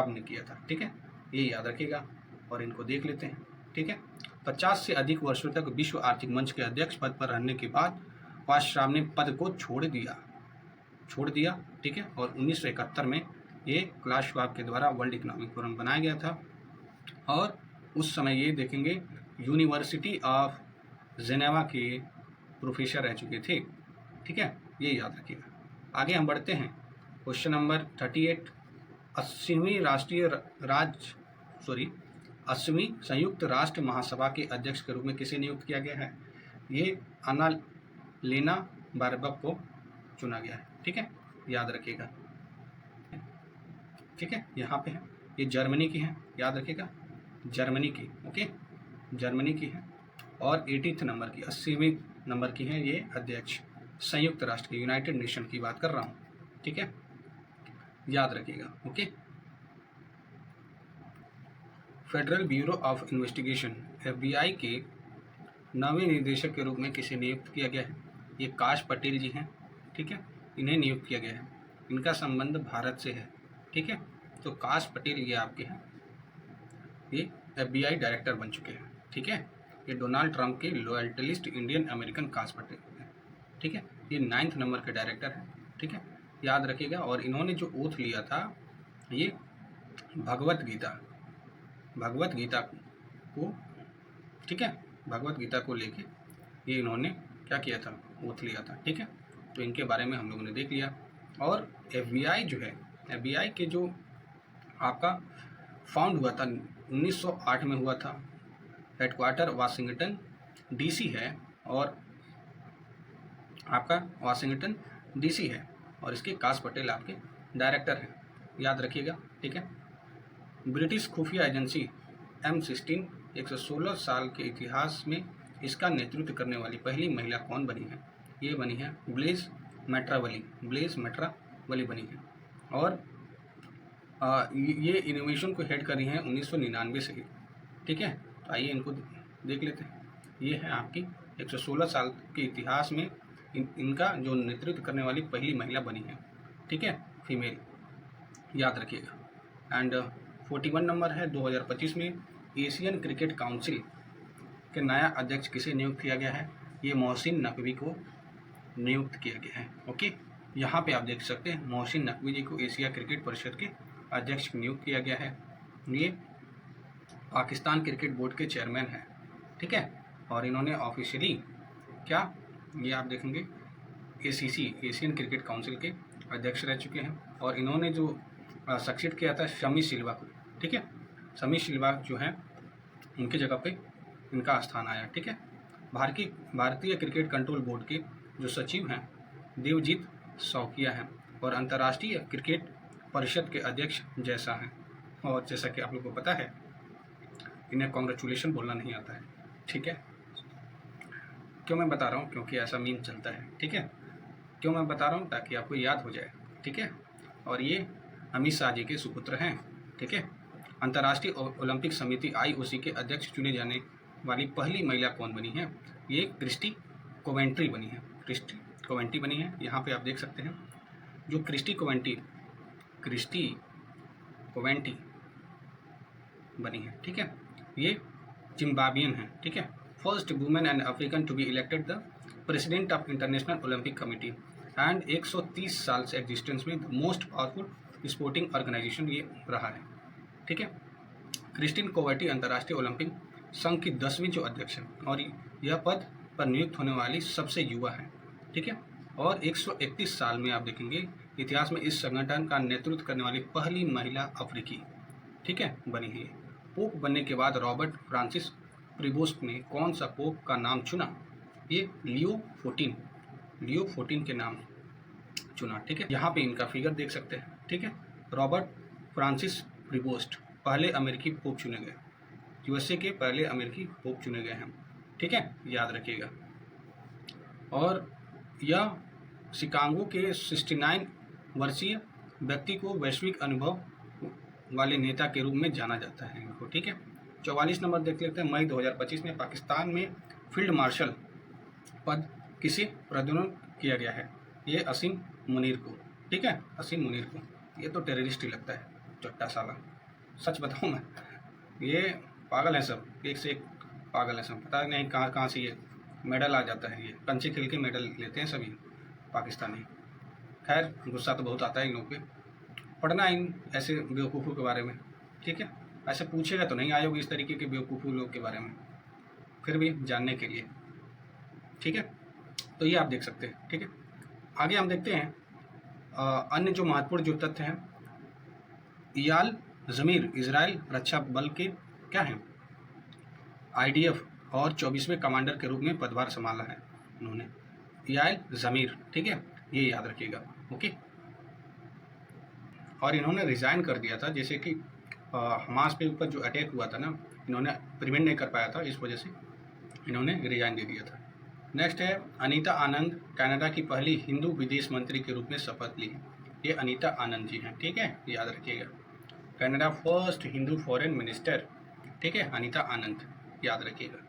ने किया था, ठीक है, ये याद रखिएगा। और इनको देख लेते हैं, ठीक है। 50 से अधिक वर्षों तक विश्व आर्थिक मंच के अध्यक्ष पद पर रहने के बाद क्लास श्वाब ने पद को छोड़ दिया, ठीक है। और 1971 में ये क्लास श्वाब के द्वारा वर्ल्ड इकोनॉमिक फोरम बनाया गया था। और उस समय ये देखेंगे यूनिवर्सिटी ऑफ जेनेवा के प्रोफेसर रह चुके थे, ठीक है, ये याद रखिएगा। आगे हम बढ़ते हैं, क्वेश्चन नंबर 38। 80वीं संयुक्त राष्ट्र महासभा के अध्यक्ष के रूप में किसे नियुक्त किया गया है? ये अन्ना लेना बारबक को चुना गया है। ठीक है, याद रखिएगा। ठीक है, यहाँ पे है, ये जर्मनी की है, याद रखिएगा, जर्मनी की। ओके, जर्मनी की है। और 80th नंबर की, 80वें नंबर की है ये अध्यक्ष संयुक्त राष्ट्र की, यूनाइटेड नेशन की बात कर रहा हूँ। ठीक है, याद रखिएगा। Okay, federal bureau of investigation FBI के नवे निदेशक के रूप में किसे नियुक्त किया गया है? ये काश पटेल जी हैं। ठीक है, इन्हें नियुक्त किया गया है। इनका संबंध भारत से है। ठीक है, तो काश पटेल ये आपके हैं, ये FBI डायरेक्टर बन चुके हैं। ठीक है, ये डोनाल्ड ट्रंप के लॉयल्टिस्ट इंडियन अमेरिकन काश पटेल हैं। ठीक है, ये 9th नंबर के डायरेक्टर हैं। ठीक है, याद रखिएगा। और इन्होंने जो ओथ लिया था, ये भगवत गीता को, ठीक है, भगवत गीता को लेके ये इन्होंने क्या किया था, ओथ लिया था। ठीक है, तो इनके बारे में हम लोगों ने देख लिया। और FBI जो है, FBI के जो आपका फाउंड हुआ था 1908 में हुआ था, हेडक्वार्टर वाशिंगटन DC है, और आपका वाशिंगटन DC है, और इसके काश पटेल आपके डायरेक्टर हैं, याद रखिएगा। ठीक है, ब्रिटिश खुफिया एजेंसी M16 116 साल के इतिहास में इसका नेतृत्व करने वाली पहली महिला कौन बनी है? ये बनी है ब्लेज मैट्रावली बनी है। और ये इनोवेशन को हेड करी है 1999 से। ठीक है, तो आइए इनको देख लेते हैं। ये है आपकी 116 साल के इतिहास में इनका जो नेतृत्व करने वाली पहली महिला बनी है। ठीक है, फीमेल, याद रखिएगा। एंड 41 नंबर है, 2025 में एशियन क्रिकेट काउंसिल के नया अध्यक्ष किसे नियुक्त किया गया है? ये मोहसिन नकवी को नियुक्त किया गया है। ओके, यहाँ पे आप देख सकते हैं मोहसिन नकवी जी को एशिया क्रिकेट परिषद के अध्यक्ष नियुक्त किया गया है। ये पाकिस्तान क्रिकेट बोर्ड के चेयरमैन हैं। ठीक है, और इन्होंने ऑफिशियली क्या, ये आप देखेंगे ACC एशियन क्रिकेट काउंसिल के अध्यक्ष रह चुके हैं। और इन्होंने जो सक्सेड किया था शमी सिल्वा को। ठीक है, शमी सिल्वा जो हैं उनकी जगह पे इनका स्थान आया। ठीक है, भारतीय क्रिकेट कंट्रोल बोर्ड के जो सचिव हैं देवजीत सौकिया हैं, और अंतर्राष्ट्रीय क्रिकेट परिषद के अध्यक्ष जैसा हैं। और जैसा कि आप लोगों को पता है, इन्हें कॉन्ग्रेचुलेशन बोलना नहीं आता है। ठीक है, क्यों मैं बता रहा हूँ? क्योंकि ऐसा मीम चलता है। ठीक है, क्यों मैं बता रहा हूँ? ताकि आपको याद हो जाए। ठीक है, और ये अमित शाह जी के सुपुत्र हैं। ठीक है, अंतर्राष्ट्रीय ओलंपिक समिति IOC के अध्यक्ष चुने जाने वाली पहली महिला कौन बनी है? ये क्रिस्टी कोवेंट्री बनी है। क्रिस्टी कोवेंट्री बनी है। यहाँ पे आप देख सकते हैं जो क्रिस्टी कोवेंट्री बनी है। ठीक है, ये जिम्बाब्वियन है। ठीक है, first women and African to be elected the president of International Olympic Committee and 130 साल से एग्जिस्टेंस में मोस्ट पावरफुल स्पोर्टिंग ऑर्गेनाइजेशन ये रहा है। ठीक है, क्रिस्टीन कोवेंट्री अंतर्राष्ट्रीय ओलंपिक संघ की 10वीं जो अध्यक्ष है, और यह पद पर नियुक्त होने वाली सबसे युवा है। ठीक है, और 131 साल में आप देखेंगे इतिहास में इस संगठन का नेतृत्व करने वाली पहली महिला अफ्रीकी, ठीक है, बनी है। पोप बनने के बाद रॉबर्ट फ्रांसिस प्रीबोस्ट ने कौन सा पोप का नाम चुना? ये लियो 14 के नाम चुना। ठीक है, यहाँ पे इनका फिगर देख सकते हैं। ठीक है, रॉबर्ट फ्रांसिस प्रीबोस्ट पहले अमेरिकी पोप चुने गए, USA के पहले अमेरिकी पोप चुने गए हैं। ठीक है, याद रखिएगा। और यह शिकागो के 69 वर्षीय व्यक्ति को वैश्विक अनुभव वाले नेता के रूप में जाना जाता है इनको। ठीक है, 44 नंबर देख लेते हैं। मई 2025 में पाकिस्तान में फील्ड मार्शल पद किसे प्रदान किया गया है? ये असीम मुनीर को। ठीक है, असीम मुनीर को। ये तो टेररिस्ट ही लगता है, चट्टा साला। सच बताऊँ मैं, ये पागल हैं सब, एक से एक पागल हैं सब। पता नहीं कहाँ से ये मेडल आ जाता है। ये कंचे खेल के मेडल लेते हैं सभी पाकिस्तानी। खैर, गुस्सा तो बहुत आता है इन लोगों पे। पढ़ना इन ऐसे बेवकूफ़ों के बारे में। ठीक है, ऐसे पूछेगा तो नहीं आयोग इस तरीके के बेवकूफ़ों लोग के बारे में, फिर भी जानने के लिए। ठीक है, तो ये आप देख सकते हैं। ठीक है, आगे हम देखते हैं अन्य जो महत्वपूर्ण जो तथ्य हैं। इयाल ज़मीर इजराइल रक्षा बल के क्या हैं? IDF और 24वें कमांडर के रूप में पदभार संभाला है उन्होंने, याल ज़मीर, ठीक है, ये याद रखिएगा, ओके। और इन्होंने रिज़ाइन कर दिया था, जैसे कि हमास पे ऊपर जो अटैक हुआ था ना, इन्होंने प्रिवेंट नहीं कर पाया था, इस वजह से इन्होंने रिज़ाइन दे दिया था। नेक्स्ट है अनीता आनंद, कनाडा की पहली हिंदू विदेश मंत्री के रूप में शपथ ली। ये अनीता आनंद जी हैं, ठीक है, याद रखिएगा। Canada first Hindu foreign minister, ठीक है, अनीता आनंद, याद रखिएगा।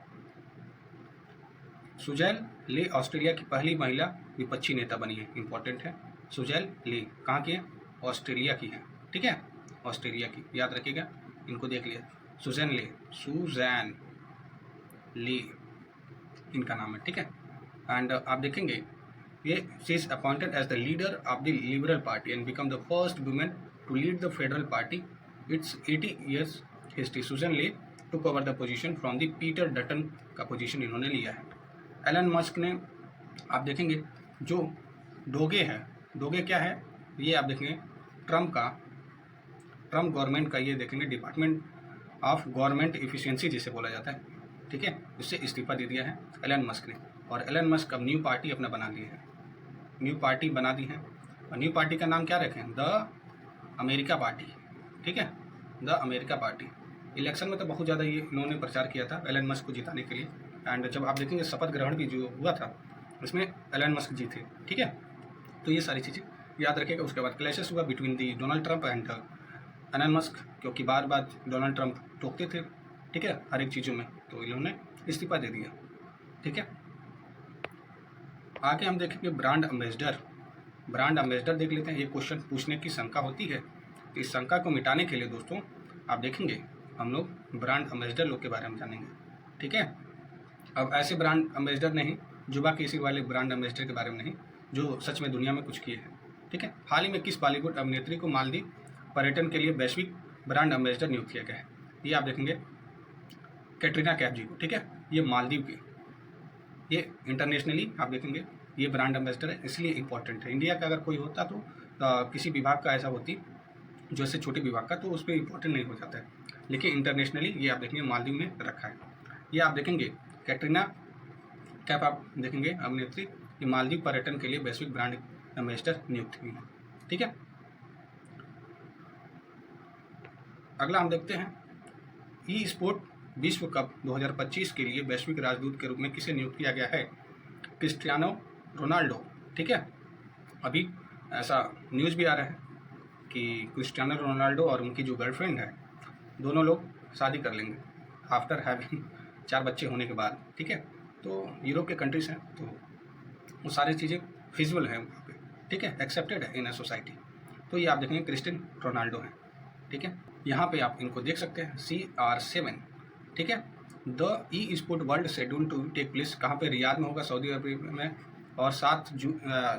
सुजैल ले ऑस्ट्रेलिया की पहली महिला विपक्षी नेता बनी है, इंपॉर्टेंट है। सुजैल ले कहाँ की है? ऑस्ट्रेलिया की है, ठीक है, ऑस्ट्रेलिया की, याद रखिएगा, इनको देख लिया। सुजैन ले इनका नाम है, ठीक है। एंड आप देखेंगे ये she is appointed as the leader of the Liberal Party and become the first women to lead the federal party. It's 80 years history. Sussan Ley took over the position from the Peter Dutton का पोजीशन इन्होंने लिया है। एलन मस्क ने, आप देखेंगे जो डोगे है, डोगे क्या है, ये आप देखेंगे ट्रम्प गवर्नमेंट का, ये देखेंगे डिपार्टमेंट ऑफ गवर्नमेंट इफिशियंसी जिसे बोला जाता है, ठीक है, इससे इस्तीफा दे दिया है एलन मस्क ने। और एलन मस्क अब न्यू पार्टी अपना बना ली है, न्यू पार्टी बना दी है। और न्यू पार्टी का नाम क्या रखें? द अमेरिका पार्टी, ठीक है, द अमेरिका पार्टी। इलेक्शन में तो बहुत ज़्यादा ये इन्होंने प्रचार किया था एलन मस्क को जिताने के लिए। एंड जब आप देखेंगे शपथ ग्रहण भी जो हुआ था उसमें एलन मस्क जी थे, ठीक है। तो ये सारी चीज़ें याद रखिएगा। उसके बाद क्लैशेस हुआ between the Donald Trump and Elon Musk, क्योंकि बार बार डोनाल्ड ट्रंप टोकते थे, ठीक है, हर एक चीज़ों में, तो इन्होंने इस्तीफा दे दिया, ठीक है। आगे हम देखेंगे ब्रांड एम्बेसडर देख लेते हैं। ये क्वेश्चन पूछने की शंका होती है, तो इस शंका को मिटाने के लिए दोस्तों आप देखेंगे हम लोग ब्रांड एम्बेसडर लोग के बारे में जानेंगे, ठीक है। अब ऐसे ब्रांड एम्बेसडर नहीं, जुबा केसरी वाले ब्रांड एम्बेसडर के बारे में नहीं, जो सच में दुनिया में कुछ किए हैं, ठीक है। हाल ही में किस बॉलीवुड अभिनेत्री को मालदीव पर्यटन के लिए वैश्विक ब्रांड एम्बेसडर नियुक्त किया गया है? ये आप देखेंगे कैटरीना कैफ जी को, ठीक है, ये मालदीव की, ये इंटरनेशनली आप देखेंगे ये ब्रांड एम्बेसडर है, इसलिए इम्पोर्टेंट है। इंडिया का अगर कोई होता तो किसी विभाग का ऐसा होती जो ऐसे छोटे विभाग का, तो उस पर इम्पोर्टेंट नहीं हो जाता है, लेकिन इंटरनेशनली ये आप देखेंगे मालदीव ने रखा है। ये आप देखेंगे कैटरीना कैफ, आप देखेंगे अभिनेत्री, ये मालदीव पर्यटन के लिए वैश्विक ब्रांड एम्बेसडर नियुक्त हुई है, ठीक है। अगला हम देखते हैं ई स्पोर्ट विश्व कप 2025 के लिए वैश्विक राजदूत के रूप में किसे नियुक्त किया गया है? क्रिस्टियानो रोनाल्डो, ठीक है। अभी ऐसा न्यूज़ भी आ रहा है कि क्रिस्टियानो रोनाल्डो और उनकी जो गर्लफ्रेंड है, दोनों लोग शादी कर लेंगे आफ्टर हैविंग 4 बच्चे होने के बाद, ठीक है। तो यूरोप के कंट्रीज हैं, तो वो सारी चीज़ें फिजिबल हैं वहाँ पे, ठीक है, एक्सेप्टेड है इन अ सोसाइटी। तो ये आप देखेंगे क्रिस्टियानो रोनाल्डो हैं, ठीक है। यहाँ पे आप इनको देख सकते हैं CR7, ठीक है। The e sport world schedule to take place कहाँ पे? रियाद में होगा, सऊदी अरब में, और 7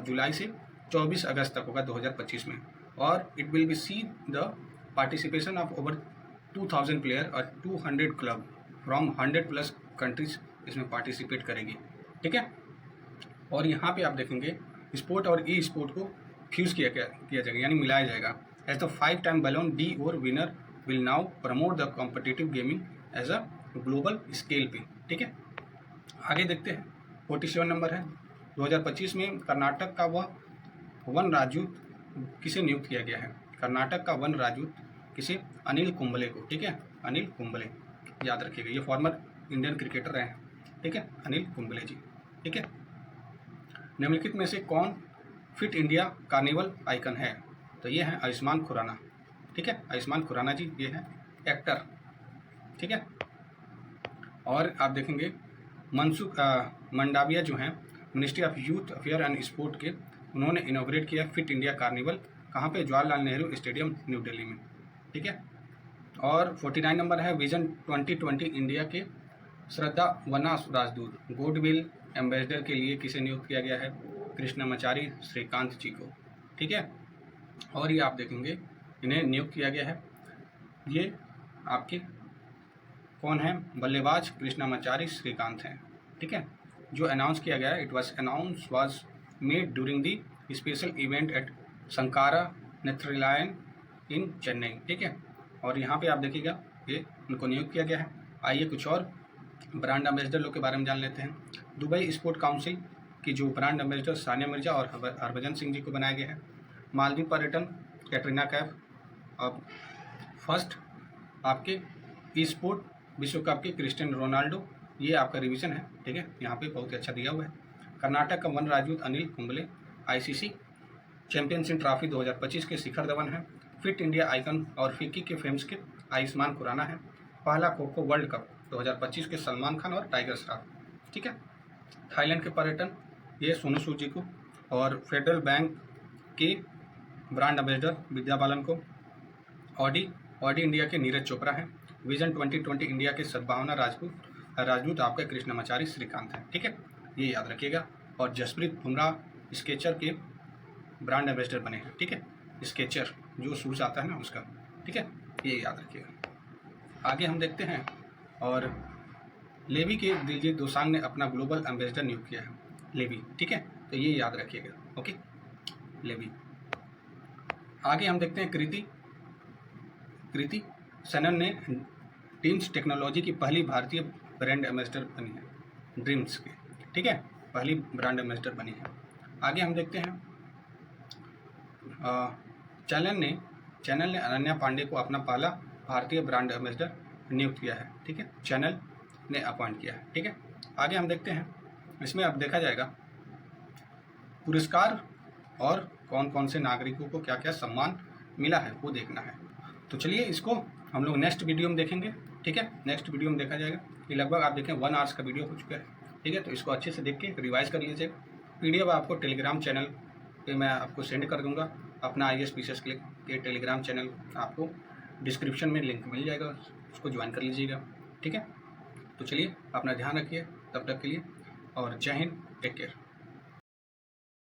जुलाई से 24 अगस्त तक होगा 2025 में। और it will be see the participation of over 2000 player और 200 क्लब फ्रॉम 100+ कंट्रीज इसमें पार्टिसिपेट करेगी, ठीक है। और यहाँ पे आप देखेंगे स्पोर्ट और ई स्पोर्ट को फ्यूज़ किया जाएगा, यानी मिलाया जाएगा। As the 5-time Ballon d'Or winner will now promote the competitive gaming as a global scale पे, ठीक है। आगे देखते हैं 47 नंबर है। 2025 में कर्नाटक का वह वन राजदूत किसे नियुक्त किया गया है? कर्नाटक का वन राजदूत किसे? अनिल कुंबले को, ठीक है, अनिल कुंबले, याद रखिएगा, ये फॉर्मर इंडियन क्रिकेटर हैं, ठीक है, अनिल कुंबले जी, ठीक है। निम्नलिखित में से कौन फिट इंडिया कार्निवल आइकन है? तो ये है आयुष्मान खुराना, ठीक है, आयुष्मान खुराना जी ये है एक्टर, ठीक है। और आप देखेंगे मनसुख मंडाविया जो हैं ministry of youth affair and sport के, उन्होंने इनॉग्रेट किया फिट इंडिया कार्निवल कहाँ पे? जवाहरलाल नेहरू स्टेडियम न्यू दिल्ली में, ठीक है। और 49 नंबर है विजन 2020 इंडिया के श्रद्धा वना राजदूत गुडविल एम्बेसडर के लिए किसे नियुक्त किया गया है? कृष्णमाचारी श्रीकांत जी को, ठीक है। और ये आप देखेंगे इन्हें नियुक्त किया गया है, ये आपके कौन है? बल्लेबाज कृष्णमाचारी श्रीकांत हैं, ठीक है। जो अनाउंस किया गया है, it was made during the special event at Sankara Nethralaya in Chennai, ठीक है। और यहाँ पे आप देखिएगा ये उनको नियुक्त किया गया है। आइए कुछ और ब्रांड एम्बेसडर लोग के बारे में जान लेते हैं। दुबई स्पोर्ट काउंसिल की जो ब्रांड एम्बेसडर सानिया मिर्जा और हरभजन सिंह जी को बनाया गया है। मालदीव पर्यटन कैटरीना कैफ। अब फर्स्ट आपके ई स्पोर्ट विश्व कप के क्रिस्टियानो रोनाल्डो, ये आपका रिवीजन है, ठीक है, यहाँ पे बहुत ही अच्छा दिया हुआ है। कर्नाटक का वन राजदूत Anil Kumble. ICC champions trophy 2025 के शिखर धवन है। फिट इंडिया आइकन और फिक्की के फेम्स के आयुष्मान खुराना है। पहला खो-खो वर्ल्ड कप 2025 के सलमान खान और टाइगर श्रॉफ, ठीक है। थाईलैंड के पर्यटन ये सोनू सूद जी को। और फेडरल बैंक के ब्रांड एम्बेसडर विद्या बालन को। ऑडी इंडिया के नीरज चोपड़ा है। विजन 2020 इंडिया के सद्भावना राजदूत आपका कृष्णमाचारी श्रीकांत है, ठीक है, ये याद रखिएगा। और जसप्रीत बुमराह स्केचर के ब्रांड एम्बेसडर बने हैं, ठीक है, स्केचर जो शूज आता है ना उसका, ठीक है, ये याद रखिएगा। आगे हम देखते हैं। और लेवी के दिलजीत दोसांझ ने अपना ग्लोबल एम्बेसडर नियुक्त किया है, लेवी, ठीक है, तो ये याद रखिएगा, ओके, लेवी। आगे हम देखते हैं कृति सनन ने टीम्स टेक्नोलॉजी की पहली भारतीय ब्रांड एम्बेसडर बनी है, ड्रीम्स के, ठीक है, पहली ब्रांड एम्बेसडर बनी है। आगे हम देखते हैं। चैनल ने अनन्या पांडे को अपना पहला भारतीय ब्रांड एम्बेसडर नियुक्त किया है, ठीक है, चैनल ने अपॉइंट किया है, ठीक है। आगे हम देखते हैं। इसमें अब देखा जाएगा पुरस्कार और कौन कौन से नागरिकों को क्या क्या सम्मान मिला है वो देखना है। तो चलिए इसको हम लोग नेक्स्ट वीडियो में देखेंगे, ठीक है, नेक्स्ट वीडियो में देखा जाएगा। ये लगभग आप देखें 1 आवर्स का वीडियो हो चुका है, ठीक है, तो इसको अच्छे से देख के रिवाइज कर लीजिएगा। PDF आपको टेलीग्राम चैनल पे मैं आपको सेंड कर दूंगा। अपना IAS के टेलीग्राम चैनल आपको डिस्क्रिप्शन में लिंक मिल जाएगा, उसको ज्वाइन कर लीजिएगा, ठीक है। तो चलिए अपना ध्यान रखिए तब तक के लिए, और जय हिंद, टेक केयर।